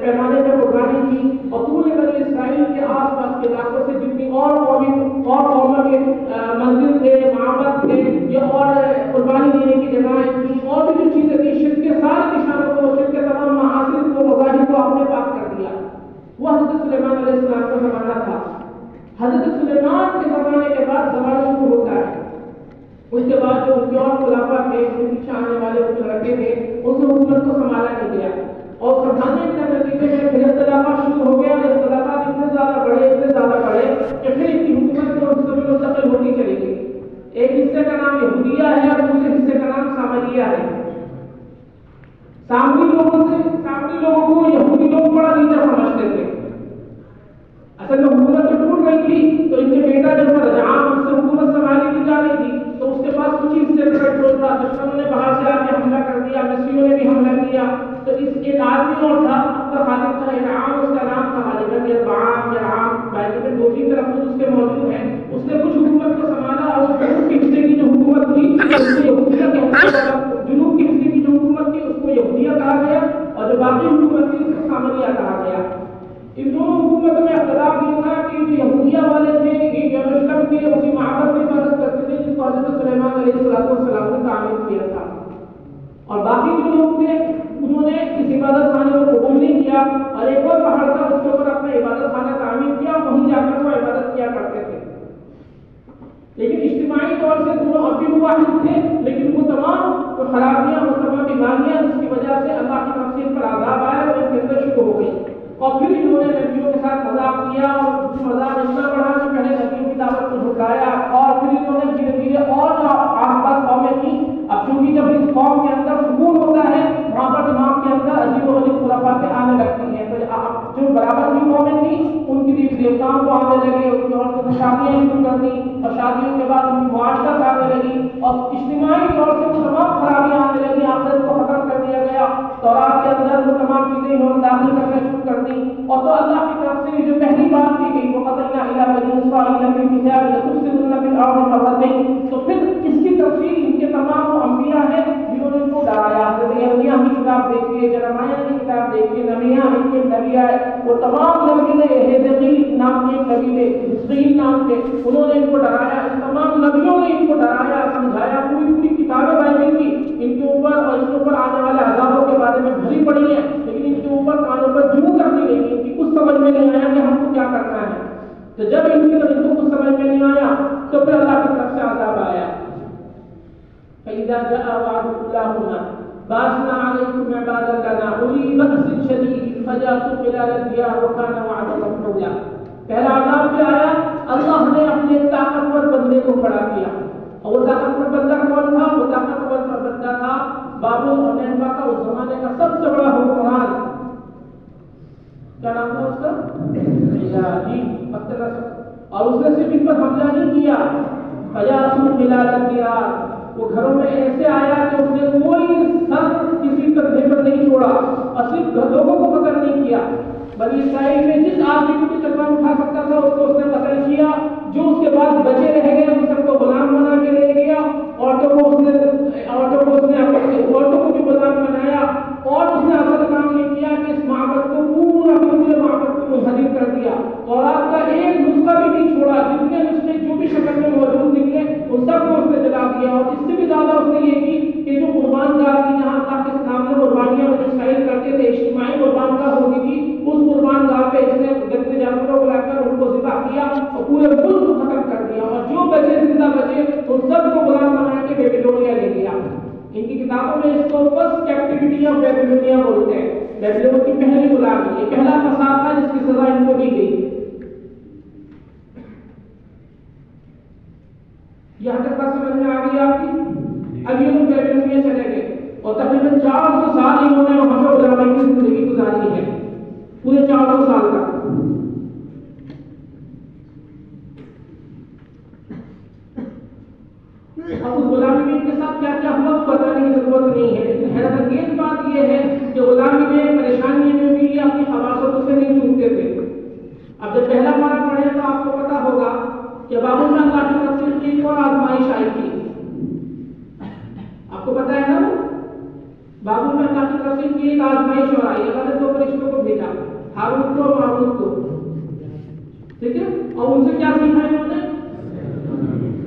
پیمانے پر قربانی کی اور پورے بنی اسرائیل کے آس پاس کے علاقوں سے جتنی اور قوموں کے مندر تھے, معبد تھے یا اور قربانی دینے کی جگہیں تھیں اور بھی جو چیزیں تھیں, شرک کے سارے نشانوں کو, شرک کے تمام محاصر کو, مظاہر کو آپ نے پاک کر دیا. وہ حضرت سلیمان علیہ السلام کا زمانہ تھا. حضرت سلیمان کے زمانے کے بعد زمانہ شروع ہوتا ہے. اس کے بعد جو ان کے اور خلافہ تھے, ان کے پیچھے آنے والے ان کے لڑکے تھے, ان سے حکومت کو سنبھالا نہیں گیا اور سنبھالنے کے نتیجے میں پھر اختلافات شروع ہو گیا. اختلافات اتنے زیادہ بڑھے کہ پھر ان کی حکومت جو حصوں میں منتقل ہوتی چلی گئی. ایک حصے کا نام یہودیہ ہے اور دوسرے حصے کا نام سامریہ ہے. سامری لوگوں کو یہودی لوگ بڑا نیچا سمجھتے تھے. اصل میں حکومت جو ٹوٹ گئی تھی تو ان کے بیٹا جو تھا رجعام, اس سے حکومت سنبھالی کی جا رہی تھی تو اس کے پاس کچھ حصے کا کنٹرول تھا. دشمنوں نے باہر سے آ کے حملہ کر دیا, مصریوں نے بھی حملہ کیا. تو اس ایک آدمی اور تھا, اس کا خالد تھا انعام, اس کا نام تھا غالباً یربعام. بائبل میں دو تین تلفظ اس کے موجود ہیں. اس نے کچھ حکومت کو سنبھالا اور جنوب کے حصے کی جو حکومت تھی اس کو یہودیہ کہا گیا. جنوب کے حصے کی جو حکومت تھی اس کو یہودیہ کہا گیا اور جو باقی حکومت تھی اس کو سامریہ کہا گیا. ان دونوں حکومتوں میں اختلاف یہ تھا کہ جو یہودیہ والے تھے یہ یروشلم کے اسی معبد میں عبادت کرتے تھے جس کو حضرت سلیمان علیہ السلام نے تعمیر کیا تھا, اور باقی جو لوگ تھے انہوں نے اس عبادت خانے کو قبول نہیں کیا اور ایک اور پہاڑ تھا اس کے اوپر اپنا عبادت خانہ تعمیر کیا, وہیں جا کر وہ عبادت کیا کرتے تھے. لیکن اجتماعی طور سے دونوں اب بھی واحد تھے, لیکن وہ تمام خرابیاں, وہ تمام بیماریاں جس کی وجہ سے اللہ کی طرف سے ان پر عذاب آیا وہ ان کے اندر شروع ہو گئی. اور پھر انہوں نے نبیوں کے ساتھ مذاق کیا اور مذاق اتنا بڑھا کہ پہلے نبیوں کی دعوت کو جھٹلایا اور پھر انہوں نے دھیرے دھیرے اور جو آس پاس قومیں تھیں. اب چونکہ جب اس قوم کے اندر سکون ہوتا ہے وہاں پر دماغ کے اندر عجیب و غریب خرافاتیں آنے لگتی ہیں. تو جو برابر کی قومیں تھیں ان کی دیوتاؤں کو آنے لگے, ان کی عورتوں سے شادیاں شروع کر دی اور شادیوں کے بعد ان کی معاشرت آنے لگی اور اجتماعی طور سے وہ تمام خرابیاں آنے لگی. آخرت کو ختم کر دیا گیا. تورات کے اندر وہ تمام چیزیں انہوں نے داخل کرنا شروع کر دی. اور تو اللہ کی طرف سے جو پہلی بات کی گئی وہ قطعنا الی بنی اسرائیل فی الکتاب لتفسدن فی الارض مرتين, تو پھر اس کی تفصیل ان کے تمام وہ انبیاء ہیں جنہوں نے ان کو ڈرایا. حضرت یرمیہ کی کتاب دیکھیے, جرمیہ کی کتاب دیکھیے, نمیہ ان کے نبی آئے, وہ تمام نبی نے حزقیل نام کے نبی نے, حزقیل نام کے, انہوں نے ان کو ڈرایا. اس تمام نبیوں نے ان کو ڈرایا, سمجھایا، پوری کتابیں بائبل کی ان کے اوپر اور اس کے اوپر آنے والے عذابوں کے بارے میں بھری پڑی ہیں، لیکن ان کے اوپر کانوں پر جوں کر دی گئی، ان کی کچھ سمجھ میں نہیں آیا کہ ہم کو کیا کرنا ہے۔ تو جب ان کو کچھ سمجھ میں نہیں آیا تو پھر اللہ کی طرف سے عذاب آیا۔ فَإِذَا جَاءَ وَعْدُ أُولَاهُمَا بَعَثْنَا عَلَيْكُمْ عِبَادًا لَنَا أُولِي بَأْسٍ شَدِيدٍ فَجَاسُوا خِلَالَ الدِّيَارِ وَكَانَ وَعْدًا مَفْعُولًا۔ پہلا عذاب کیا آیا؟ اللہ نے اپنے طاقتور بندے کو کھڑا کیا، اور وہ طاقتور بندہ کون تھا؟ وہ طاقتور بندہ تھا بابل اور نیمبا کا اس زمانے کا سب سے بڑا حکمران، کیا نام تھا اس کا؟ جی اور اس نے صرف ان پر حملہ نہیں کیا، فَجَاسُوا خِلَالَ الدِّيَارِ، وہ گھروں میں ایسے آیا کہ اس نے کوئی سر کسی کندھے پر نہیں چھوڑا اور صرف لوگوں کو قتل نہیں کیا۔ بنی اسرائیل میں جس آدمی کو بھی تلوار اٹھا سکتا تھا اس کو اس نے قتل کیا، جو اس کے بعد بچے رہ گئے ان سب کو غلام بنا کے لے گیا، عورتوں کو بھی غلام بنایا، اور اس نے اصل کام یہ کیا کہ اس معبد کو پورے معبد کو منہدم کر دیا، اور آپ کا ایک نسخہ بھی نہیں چھوڑا، جتنے نسخے جو بھی شکل میں موجود نکلے ان سب کو اس نے جلا دیا، اور اس سے بھی زیادہ اس نے یہ کی کہ جو قربان گاہ تھی جہاں اللہ کے نام میں قربانیاں بنی اسرائیل کرتے تھے، اجتماعی قربان گاہ ہوتی تھی، اس قربان گاہ پہ اس نے گندے جانوروں کو لا کر ان کو ذبح کیا اور پورے ملک کو ختم کر دیا، اور جو بچے زندہ بچے ان سب کو غلام بنا کے بیبیلونیا لے گیا۔ ان کی کتابوں میں اس کو فرسٹ کیپٹیوٹی آف بیبیلونیا بولتے ہیں، بیبیلون کی پہلی غلامی، یہ پہلا فساد تھا جس کی سزا ان کو دی گئی۔ یہاں تک بات سمجھ میں آ گئی آپ کی؟ اب یہ لوگ بیبیلونیا چلے گئے اور تقریباً 400 سال انہوں نے وہاں پہ غلامی کی زندگی گزاری ہے، پورے 400 سال تک۔ اب اس غلامی میں کے ساتھ کیا کیا ہوا بتانے کی ضرورت نہیں ہے، لیکن حیرت انگیز بات یہ ہے کہ غلامی میں پریشانی میں بھی یہ اپنی خواصوں سے نہیں چوکتے تھے۔ اب جب پہلا پارہ پڑھے تو آپ کو پتا ہوگا کہ بابل میں اللہ کی طرف سے ایک اور آزمائش آئی تھی، آپ کو پتا ہے نا، بابل میں اللہ کی طرف سے ایک آزمائش اور آئی، اللہ نے 2 فرشتوں کو بھیجا، ہاروت کو اور ماروت کو، ٹھیک ہے، اور ان سے کیا سیکھا انہوں نے؟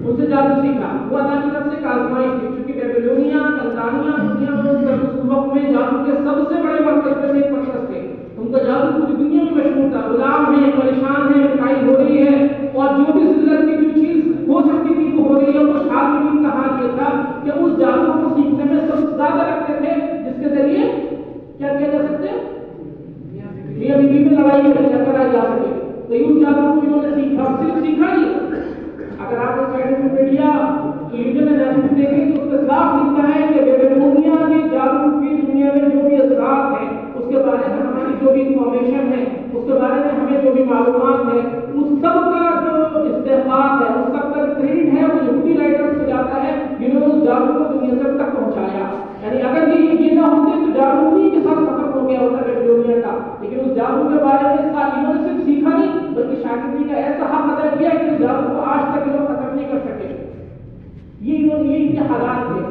ان سے جادو سیکھا۔ وہ اللہ کی طرف سے ایک آزمائش تھی، چونکہ بیبیلونیا کلدانیہ دنیا میں اس وقت میں جادو کے سب سے بڑے مرکز میں سے ایک مرکز تھے، ان کا جادو پوری دنیا میں مشہور تھا، غلام ہیں، پریشان ہیں، لڑائی ہو رہی ہے، اور جو بھی ذلت کی جو چیز ہو سکتی تھی وہ ہو رہی ہے۔ اور حال میں بھی کہا یہ تھا کہ اس جادو کو سیکھنے میں سب سے زیادہ رکھتے تھے جس کے ذریعے کیا کیا جا سکتے، میاں بیوی میں لڑائی کرائی جا سکے، تو اس جادو کو انہوں نے سیکھا، صرف سیکھا نہیں۔ اگر آپ انسائکلوپیڈیا لیجن اینڈ دیکھیں تو اس میں صاف لکھا ہے کہ بیبیلونیا کی جادو کی دنیا میں جو بھی اثرات ہیں اس کے بارے میں ہماری جو بھی انفارمیشن ہے، اس کے بارے میں ہمیں جو بھی معلومات ہے، اس سب کا جو استحقاق ہے، اس سب کا کریڈٹ ہے وہ یہودی رائٹرز کو جاتا ہے جنہوں نے اس جادو کو دنیا تک پہنچایا۔ یعنی اگر یہ نہ ہوتے تو جادو انہیں کے ساتھ ختم ہو گیا ہوتا بیبیلونیا کا، لیکن اس جادو کے بارے میں انہوں نے صرف سیکھا نہیں بلکہ شاگردی کا ایسا حق ادا کیا کہ اس جادو کو آج تک لوگ ختم نہیں کر سکے۔ یہ ان کے حالات تھے۔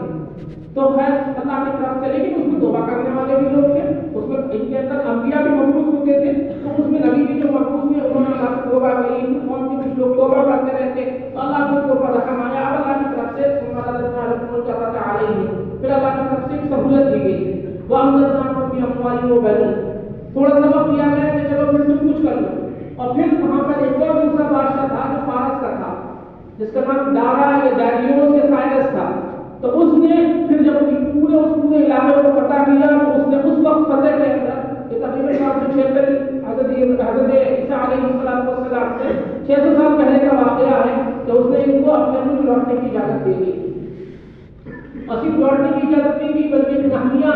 تو خیر اللہ کی طرف سے، لیکن اس میں توبہ کرنے والے بھی لوگ تھے، اس میں ان کے اندر انبیاء بھی مقبوض ہوتے تھے، تو اس میں نبی بھی جو مقبوض ہوئے انہوں نے اللہ سے توبہ کی، ان قوم کے کچھ لوگ توبہ کرتے رہتے، تو اللہ کے اوپر رحم آیا۔ اب اللہ کی طرف سے پھر اللہ کی طرف سے ایک سہولت دی گئی، وَأَمْدَدْنَاكُمْ بِأَمْوَالٍ وَبَنِينَ، تھوڑا سبق دیا گیا کہ چلو پھر تم کچھ کر لو۔ اور پھر وہاں پر ایک اور دوسرا بادشاہ تھا جو فارس کا تھا، جس کا نام دارا یا داریوس یا سائرس تھا، تو اس نے پھر جب پورے علاقے کو فتح کیا تو اس نے اس وقت فتح کے اندر یہ تقریباً 776 حضرت عیسیٰ علیہ السلام سے 600 سال پہلے کا واقعہ ہے کہ اس نے ان کو اپنے ملک لوٹنے کی اجازت دے دی، اور صرف لوٹنے کی اجازت نہیں دی بلکہ نحمیہ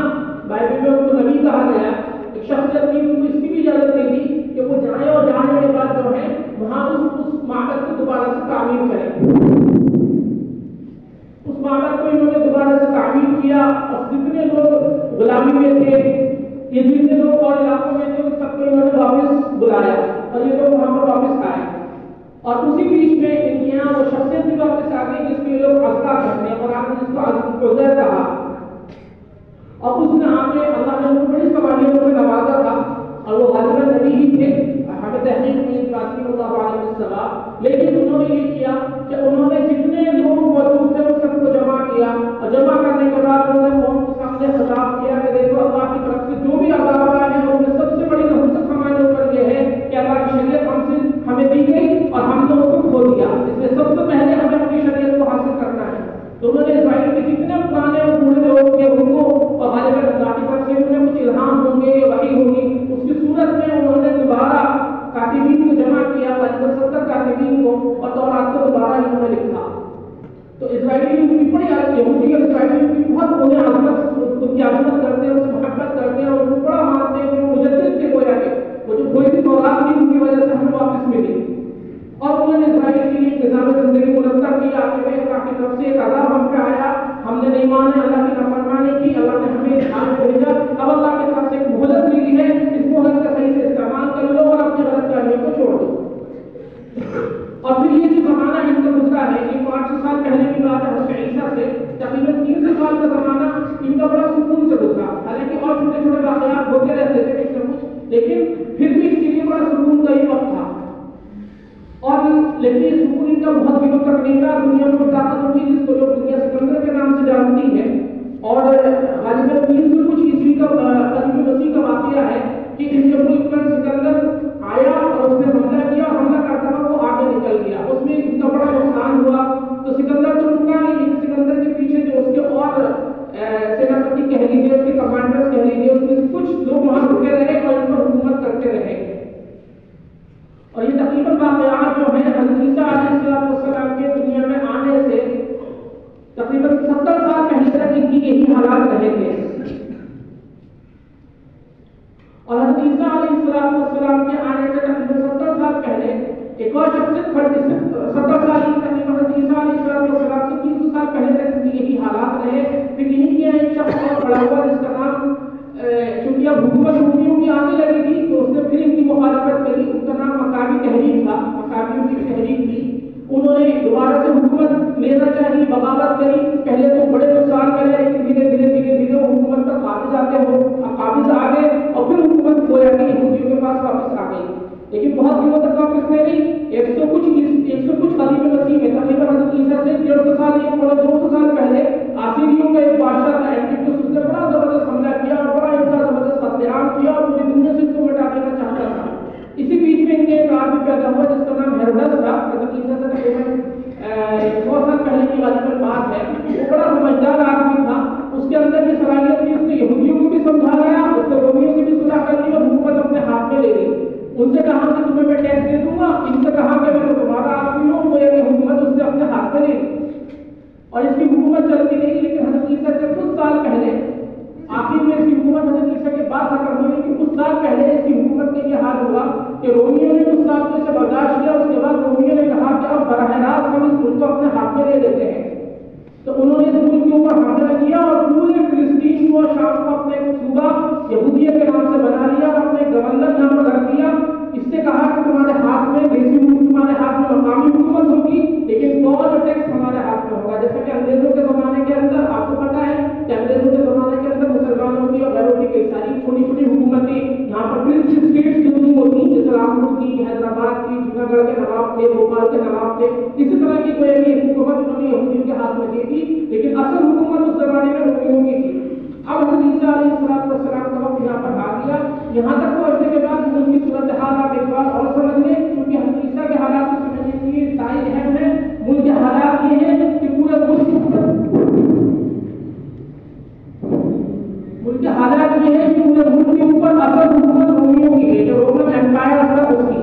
بائبل میں ان کو نبی کہا گیا، ایک شخصیت نے ان کو اس کی بھی اجازت دے دی کہ وہ جائیں اور جانے کے بعد جو ہے وہاں اس معبد کو دوبارہ سے تعمیر کریں۔ اس معبد کو انہوں نے دوبارہ سے تعمیر کیا، اور جتنے لوگ غلامی میں تھے، یہ جتنے لوگ اور علاقوں میں تھے، ان سب کو انہوں نے واپس بلایا اور یہ لوگ وہاں پر واپس آئے، اور اسی بیچ میں ان کے یہاں وہ شخصیت بھی واپس آ گئی جس کو یہ لوگ عزرا کہتے ہیں، اور آپ نے جس کو عزر کہا، اور اس نے آگے اللہ نے ان کو بڑی صلاحیتوں سے نوازا تھا، اور وہ غالباً نبی ہی تھے، ہمیں تحقیق میں اس بات کی اللہ علیہ وسلم، لیکن انہوں نے یہ کیا کہ انہوں نے جتنے لوگ موجود تھے ان سب کو جمع تو اسرائیلی بھی بڑی یہودی اور اسرائیلی بھی بہت انہیں عظمت ان کی عظمت کرتے ہیں، ان سے محبت کرتے ہیں اور ان کو بڑا مانتے ہیں کہ وہ مجدد تھے گویا کے، وہ جو کوئی بھی تورات تھی ان کی وجہ سے ہمیں واپس ملی، اور انہوں نے اسرائیل کے لیے نظام زندگی مرتب کیا کہ اللہ کی طرف سے ایک عذاب ہم پہ آیا، ہم نے نہیں مانا، اللہ کی نافرمانی کی، اللہ نے ہمیں آگے بھیجا، اب اللہ کی طرف سے ایک مہلت ملی ہے، اس مہلت کا صحیح سے استعمال کر لو اور اپنی غلط کاریوں کو چھوڑ دو۔ اور پھر یہ جو زمانہ ان کا گزرا ہے، یہ 500 سال پہلے کی بات ہے، حضرت عیسیٰ سے تقریباً 300 سال کا زمانہ ان کا بڑا سکون سے گزرا، حالانکہ اور چھوٹے چھوٹے واقعات ہوتے رہتے تھے کچھ نہ کچھ، لیکن پھر بھی اس کے لیے بڑا سکون کا یہ وقت تھا۔ اور لیکن یہ سکون ان کا بہت دنوں تک نہیں رہا، دنیا میں طاقت ہوتی جس کو لوگ دنیا سکندر کے نام سے جانتی ہے، اور غالباً 300 کچھ عیسوی کا قریب مسیح کا واقعہ ہے کہ ان کے ملک پر سکندر آیا اور اس نے حملہ کیا، اور حملہ کرتا ہوا وہ آگے نکل گیا، اس میں ان کا بڑا نقصان ہوا، تو سکندر تو رکا نہیں، لیکن سکندر کے پیچھے جو اس کے اور سیناپتی کہہ لیجیے، اس کے کمانڈرز کہہ لیجیے، اس میں کچھ لوگ وہاں رکے رہے اور ان پر حکومت کرتے رہے۔ اور یہ تقریباً واقعات جو ہیں حضرت عیسیٰ علیہ السلام کے دنیا میں آنے سے تقریباً 70 سال پہلے تک ان کی یہی حالات رہے تھے، اور حضرت عیسیٰ علیہ السلام کے آنے سے تقریباً 70 سال پہلے ایک اور شخص 70 سال کی تقریباً حضرت عیسیٰ علیہ السلام سے 300 سال پہلے تک ان کی یہی حالات رہے، پھر انہیں کیا ایک شخص اور بڑا ہوا جس کا نام چونکہ اب حکومت رومیوں کی آنے لگی تھی تو اس نے پھر ان کی مخالفت کری، ان کا نام مقامی تحریک تھا، مقامیوں کی تحریک تھی، انہوں نے دوبارہ سے حکومت لینا چاہی، بغاوت کری، پہلے تو بڑے نقصان کرے لیکن دھیرے دھیرے وہ حکومت پر قابض آتے ہو، قابض آ گئے اور پھر حکومت گویا کہ یہودیوں کے پاس واپس آ گئی، لیکن بہت دنوں تک واپس نہیں رہی۔ 100 کچھ قریب مسیح میں تقریباً حضرت عیسیٰ سے 150 سال یا 200 سال پہلے آسیریوں کا ایک بادشاہ تھا اینٹیپس، اس نے بڑا زبردست حملہ کیا اور بڑا ان کا زبردست قتل عام کیا اور پوری دنیا سے ان کو مٹا دینا چاہتا تھا۔ اسی بیچ میں ان کے ایک آدمی پیدا ہوا جس کا نام ہیروڈس تھا، حضرت عیسیٰ سے تقریباً 100 سال پہلے کی غالباً بات ہے، وہ بڑا سمجھدار آدمی تھا، اس کے اندر یہ صلاحیت تھی، اس نے یہودیوں کو بھی سمجھا لایا، اس نے رومیوں سے بھی صلح کر لی اور حکومت اپنے ہاتھ میں لے لی، ان سے کہا کہ تمہیں میں ٹیکس دے دوں گا، ان سے کہا کہ میں تمہارا آدمی ہوں، وہ یہ حکومت اس نے اپنے ہاتھ میں لے لی اور اس کی حکومت چلتی رہی، لیکن حضرت عیسیٰ سے کچھ سال پہلے آخر میں اس کی حکومت حضرت عیسیٰ کے بعد ختم ہوئی، لیکن کچھ سال پہلے اس کی حکومت کا یہ حال ہوا کہ رومیوں نے کچھ سال سے برداشت کیا، اس کے بعد رومیوں نے کہا کہ اب براہ راست ہم اس ملک کو اپنے ہاتھ میں لے لیتے ہیں، تو انہوں نے اس ملک کے اوپر حملہ کیا اور پورے فلسطین کو، شام کو اپنے صوبہ یہودیہ کے نام سے بنا لیا اور اپنے گورنر یہاں پر رکھ دیا، اس سے کہا کہ تمہارے ہاتھ میں دیسی ملک، تمہارے ہاتھ میں مقامی حکومت ہوگی، لیکن گول ٹیکس ہمارے ہاتھ میں ہوگا، جیسا کہ انگریزوں کے زمانے کے اندر آپ کو پتا ہے کہ انگریزوں کے زمانے کے اندر مسلمانوں کی اور غیروں کی کئی ساری چھوٹی چھوٹی حکومتیں یہاں پر پرنس اسٹیٹس جو ہوتی ہیں، جیسے رامپور کی، حیدرآباد کی، جونا گڑھ کے نواب تھے، بھوپال کے نواب تھے، اسی طرح کی کوئی ایک حکومت انہوں نے یہودیوں کے ہاتھ میں دی تھی، لیکن اصل حکومت اس زمانے میں رومیوں کی تھی۔ اب حضرت عیسیٰ علیہ السلام کا وقت یہاں پر آ گیا، یہاں تک پہنچنے کے بعد ان کی صورتحال آپ ایک بات اور سمجھ لیں، کیونکہ حضرت عیسیٰ کے حالات کو سمجھنے کے لیے تاریخ اہم ہے۔ ملک کے حالات یہ ہیں کہ پورے ملک کے حالات یہ ہے کہ پورے ملک کے اوپر اصل حکومت رومیوں کی ہے، جو رومن ایمپائر تھا اس کی،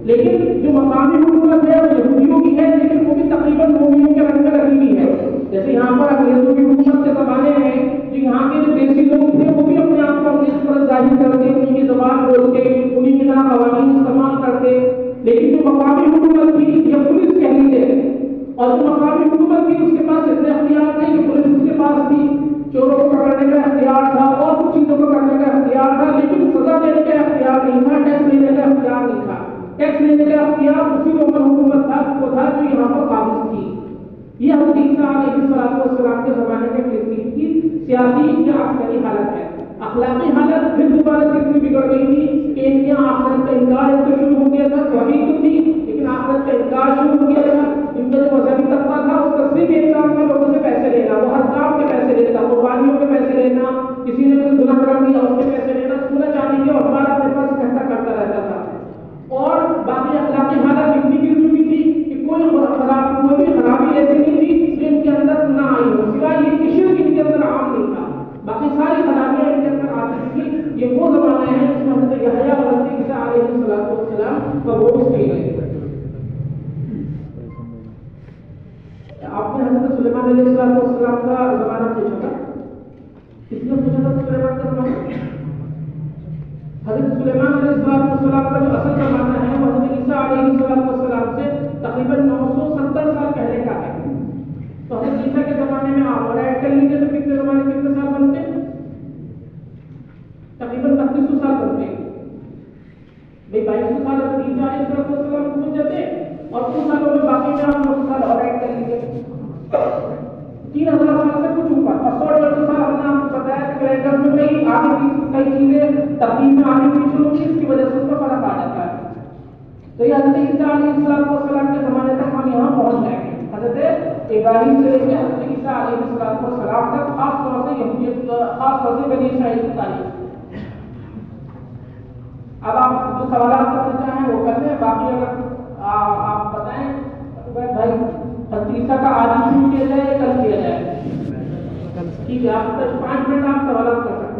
لیکن جو مقامی حکومت ہے وہ یہودیوں کی ہے، لیکن وہ بھی تقریباً رومیوں کے رنگ میں رکھی ہوئی ہے۔ جیسے یہاں پر انگریزوں کی حکومت کے زمانے ہیں، جو یہاں کے جو دیسی لوگ تھے وہ بھی اپنے آپ کو انگریز پر ظاہر کرتے، انہیں کی زبان بولتے، انہیں کی طرح قوانین استعمال کرتے، لیکن جو مقامی حکومت تھی یا پولیس کہہ لیجیے، اور جو مقامی حکومت تھی اس کے پاس اتنے اختیار تھے کہ پولیس اس کے پاس تھی، چوروں کو پکڑنے کا اختیار تھا اور کچھ چیزوں کو کرنے کا اختیار تھا، لیکن سزا دینے کا اختیار نہیں تھا، ٹیکس لینے کا اختیار نہیں تھا۔ ٹیکس لینے کا اختیار اسی رومن حکومت تھا وہ تھا جو یہاں پر قابض تھی۔ یہ حضرت عیسیٰ علیہ السلام کے زمانے میں فلسطین کی سیاسی یا عسکری حالت ہے۔ اخلاقی حالت پھر دوبارہ سے اتنی بگڑ گئی تھی کہ ان کے آخرت کا انکار ان کو شروع ہو گیا تھا، توحید تو تھی لیکن آخرت کا انکار شروع ہو گیا تھا۔ ان کا جو مذہبی طبقہ تھا اس کا صرف ایک کام تھا لوگوں سے پیسے لینا، وہ ہر کام کے پیسے لینا، قربانیوں کے پیسے لینا، کسی نے کوئی گناہ کر دیا اس کے پیسے لینا، سونا چاندی کے اور اپنے پاس اکٹھا کرتا رہتا تھا۔ اور باقی اخلاقی حالت اتنی گر چکی تھی کہ کوئی بھی خرابی ایسی نہیں تھی جو ان کے اندر نہ آئی ہو، سوائے یہ کہ شرک ان کے اندر عام نہیں تھا، باقی ساری خرابیاں ان کے اندر آتی تھی۔ یہ وہ زمانہ ہے جس میں حضرت یحییٰ اور حضرت عیسیٰ علیہ السلام کا روز نہیں رہے۔ آپ نے حضرت سلیمان علیہ السلام کا زمانہ پوچھا تھا، کس نے پوچھا تھا سلیمان کا زمانہ؟ حضرت سلیمان علیہ السلام کا جو اصل زمانہ ہے وہ حضرت عیسیٰ علیہ السلام سے تقریباً 970 سال پہلے کا ہے. تو حضرت عیسیٰ کے زمانے میں آپ اور ایڈ کر لیجیے تو کتنے زمانے کتنے سال بنتے ہیں؟ تقریباً 3200 سال بنتے ہیں. بھائی 2200 سال حضرت عیسیٰ علیہ السلام کو پوچھ جاتے اور کچھ سالوں میں باقی میں آپ 900 سال اور ایڈ کر لیجیے 3000 سال سے کچھ اوپر. اور 100-150 سال ہم نے آپ کو بتایا کہ کیلنڈر میں کئی چیزیں تقریب میں آگے پیچھے ہوتی ہے، اس کی وجہ سے اس کا فرق آ جاتا ہے. تو یہ حضرت عیسیٰ علیہ السلام کے زمانے تک ہم یہاں پہنچ جائیں گے. حضرت ابراہیم سے لے کے حضرت عیسیٰ علیہ السلام تک، خاص طور سے یہودیت، خاص طور سے بنی اسرائیل کی تاریخ. اب آپ جو سوالات کرنا چاہیں وہ کر لیں، باقی اگر آپ بتائیں بھائی حضرت عیسیٰ کا آج شروع کیا جائے یا کل کیا جائے؟ ٹھیک ہے، آپ 5 منٹ آپ سوالات کر سکتے ہیں.